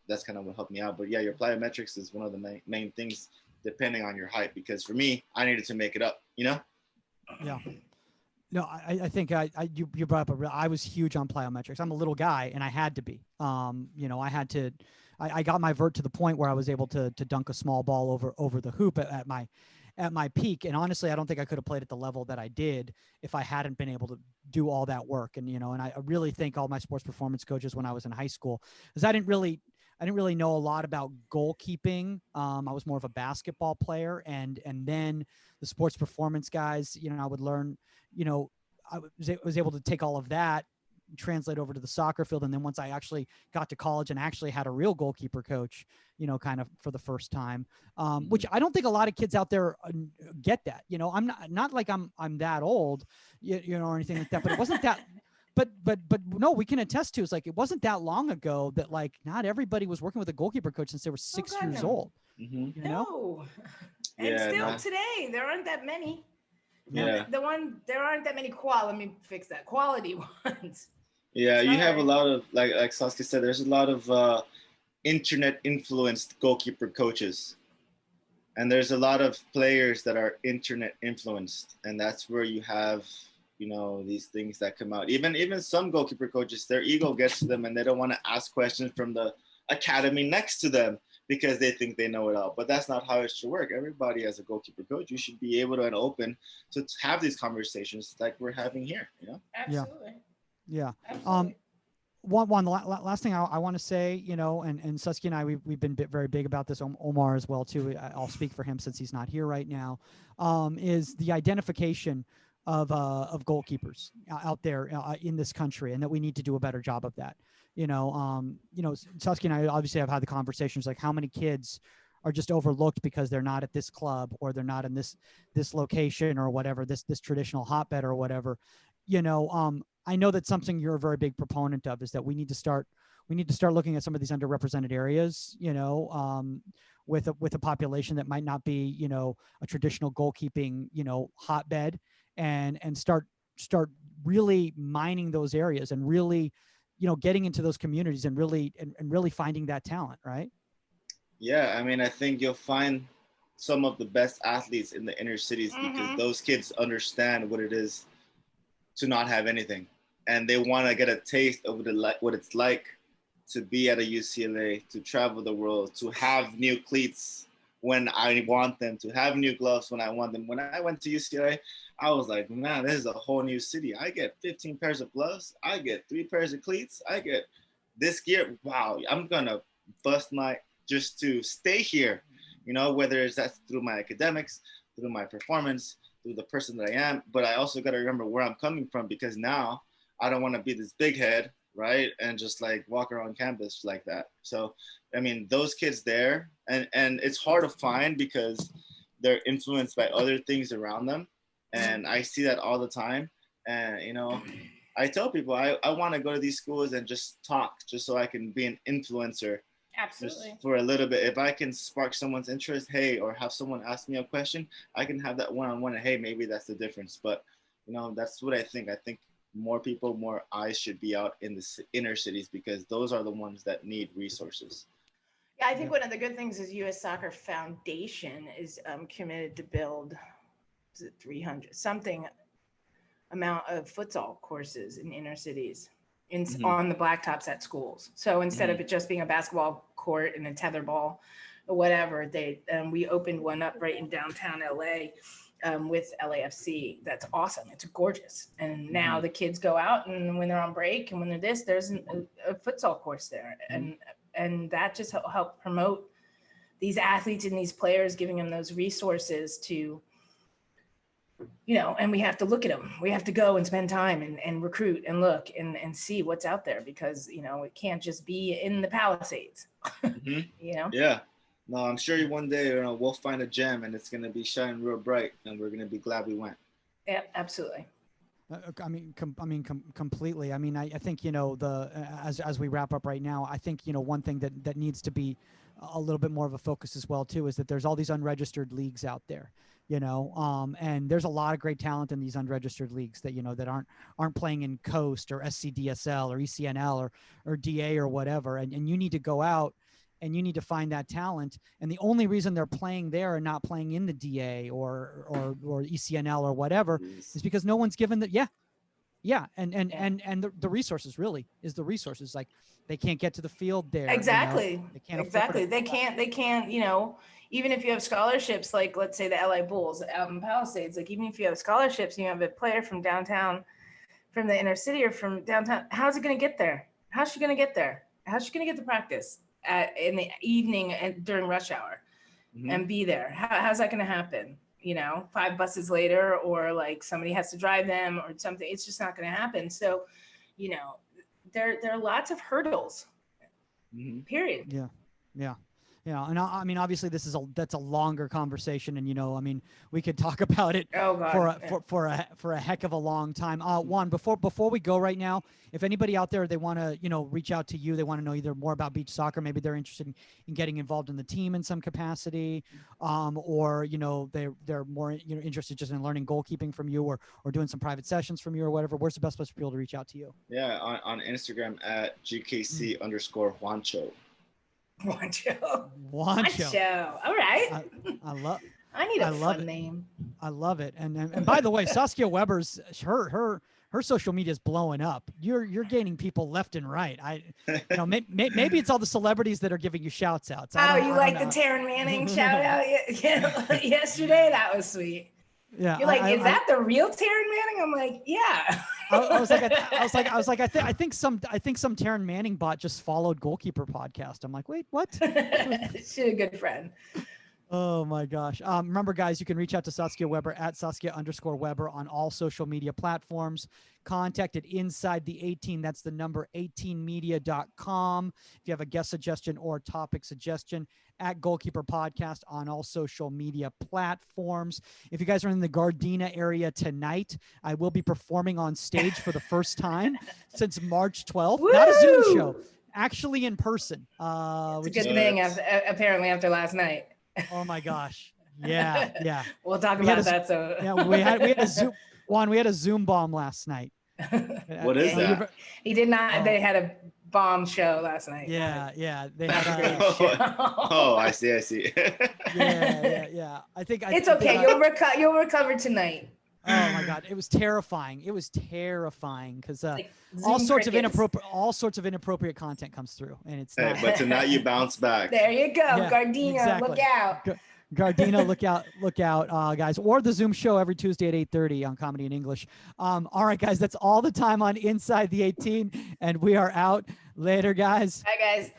that's kind of what helped me out. But yeah, your plyometrics is one of the main things, depending on your height, because for me, I needed to make it up, Yeah. No, I think you brought up I was huge on plyometrics. I'm a little guy, and I had to be. I got my vert to the point where I was able to dunk a small ball over the hoop at my peak. And honestly, I don't think I could have played at the level that I did if I hadn't been able to do all that work. And and I really thank all my sports performance coaches when I was in high school, because I didn't really know a lot about goalkeeping. I was more of a basketball player, and then the sports performance guys, I would learn, I was able to take all of that, translate over to the soccer field. And then once I actually got to college and actually had a real goalkeeper coach, kind of for the first time, which I don't think a lot of kids out there get that. I'm not like I'm that old, or anything like that, but it wasn't that. But no, we can attest to, it's like, it wasn't that long ago that like not everybody was working with a goalkeeper coach since they were 6 years old. Mm-hmm. No. And Yeah, still today, there aren't that many. Yeah. There aren't that many quality ones. Yeah, Sorry. you have a lot of, like Saskia said, there's a lot of internet influenced goalkeeper coaches. And there's a lot of players that are internet influenced. And that's where you have, these things that come out. Even some goalkeeper coaches, their ego gets to them and they don't want to ask questions from the academy next to them because they think they know it all. But that's not how it should work. Everybody, as a goalkeeper coach, you should be able to and open to have these conversations like we're having here. Absolutely. Yeah. Absolutely. One last thing I want to say, and Susky and I, we've been very big about this. Omar as well too. I'll speak for him since he's not here right now. Is the identification of goalkeepers out there in this country, and that we need to do a better job of that. Susky and I obviously have had the conversations like how many kids are just overlooked because they're not at this club, or they're not in this location, or whatever, this traditional hotbed or whatever. I know that's something you're a very big proponent of, is that we need to start looking at some of these underrepresented areas, with a population that might not be, a traditional goalkeeping, hotbed, and start really mining those areas, and really, getting into those communities, and really finding that talent, right? Yeah, I mean, I think you'll find some of the best athletes in the inner cities, because those kids understand what it is to not have anything, and they want to get a taste of what it's like to be at a UCLA, to travel the world, to have new cleats when I want them, to have new gloves when I want them. When I went to UCLA, I was like, man, this is a whole new city. I get 15 pairs of gloves. I get 3 pairs of cleats. I get this gear. Wow, I'm going to bust just to stay here, whether it's that's through my academics, through my performance, through the person that I am. But I also got to remember where I'm coming from, because now I don't want to be this big head, right? And just like walk around campus like that. So, I mean, those kids there, and it's hard to find because they're influenced by other things around them. And I see that all the time. And, I tell people I want to go to these schools and just talk, just so I can be an influencer. Absolutely. Just for a little bit. If I can spark someone's interest, hey, or have someone ask me a question, I can have that one-on-one, and hey, maybe that's the difference. But, that's what I think. I think more people, more eyes should be out in the inner cities, because those are the ones that need resources. Yeah, I think one of the good things is U.S. Soccer Foundation is committed to build 300 something amount of futsal courses in inner cities on the blacktops at schools. So instead of it just being a basketball court and a tetherball or whatever, we opened one up right in downtown LA with LAFC. That's awesome. It's gorgeous. And now the kids go out, and when they're on break and when there's a futsal course there. And that just help promote these athletes and these players, giving them those resources to and we have to look at them. We have to go and spend time and recruit and look and see what's out there, because, it can't just be in the Palisades, Yeah. No, I'm sure one day, we'll find a gem and it's going to be shining real bright and we're going to be glad we went. Yeah, absolutely. Completely. I think, as we wrap up right now, I think, one thing that needs to be a little bit more of a focus as well too, is that there's all these unregistered leagues out there, and there's a lot of great talent in these unregistered leagues that, that aren't playing in Coast or SCDSL or ECNL or DA or whatever. And you need to go out and you need to find that talent. And the only reason they're playing there and not playing in the DA or ECNL or whatever is because no one's given the, and the resources really is the resources. Like, they can't get to the field there. Exactly. They can't exactly. They can't, even if you have scholarships, like let's say the LA Bulls out in Palisades, like even if you have scholarships and you have a player from downtown, from the inner city or from downtown, how's it going to get there? How's she going to get there? How's she going to get to practice in the evening and during rush hour and be there? How's that going to happen? 5 buses later, or like somebody has to drive them or something. It's just not going to happen. So, there are lots of hurdles. Period. Yeah. And obviously that's a longer conversation, and we could talk about it for a heck of a long time. Juan, before we go right now, if anybody out there, they want to reach out to you, they want to know either more about beach soccer, maybe they're interested in getting involved in the team in some capacity, or they're more interested just in learning goalkeeping from you, or doing some private sessions from you or whatever. Where's the best place for people to reach out to you? Yeah, on Instagram at GKC_Juancho. Juancho. All right. I need a fun it. name. I love it. And by the way, Saskia Weber's her social media is blowing up. You're gaining people left and right. Maybe it's all the celebrities that are giving you shouts outs. The Taryn Manning shout out yesterday? That was sweet. Yeah. You're like, is that the real Taryn Manning? I'm like, yeah. I think some Taryn Manning bot just followed Goalkeeper podcast. I'm like, wait, what? She's a good friend. Oh my gosh. Remember, guys, you can reach out to Saskia Weber at Saskia_Weber on all social media platforms. Contact at Inside the 18. That's the number 18media.com. If you have a guest suggestion or topic suggestion, at Goalkeeper Podcast on all social media platforms. If you guys are in the Gardena area tonight, I will be performing on stage for the first time since March 12th. Woo! Not a Zoom show, actually in person. It's a good thing, apparently, after last night. Oh my gosh. Yeah. We'll talk about that. So yeah, we had a Zoom. Juan, we had a Zoom bomb last night. What is that? He did not. They had a bomb show last night. Yeah. They had I see. Yeah. I think it's okay. You'll recover tonight. Oh my God, it was terrifying. Because all sorts of inappropriate content comes through, and it's. Hey, but tonight you bounce back. There you go, yeah, Gardena. Exactly. Look out. Gardena, look out, guys. Or the Zoom show every Tuesday at 8:30 on Comedy in English. All right, guys, that's all the time on Inside the 18, and we are out. Later, guys. Bye, guys.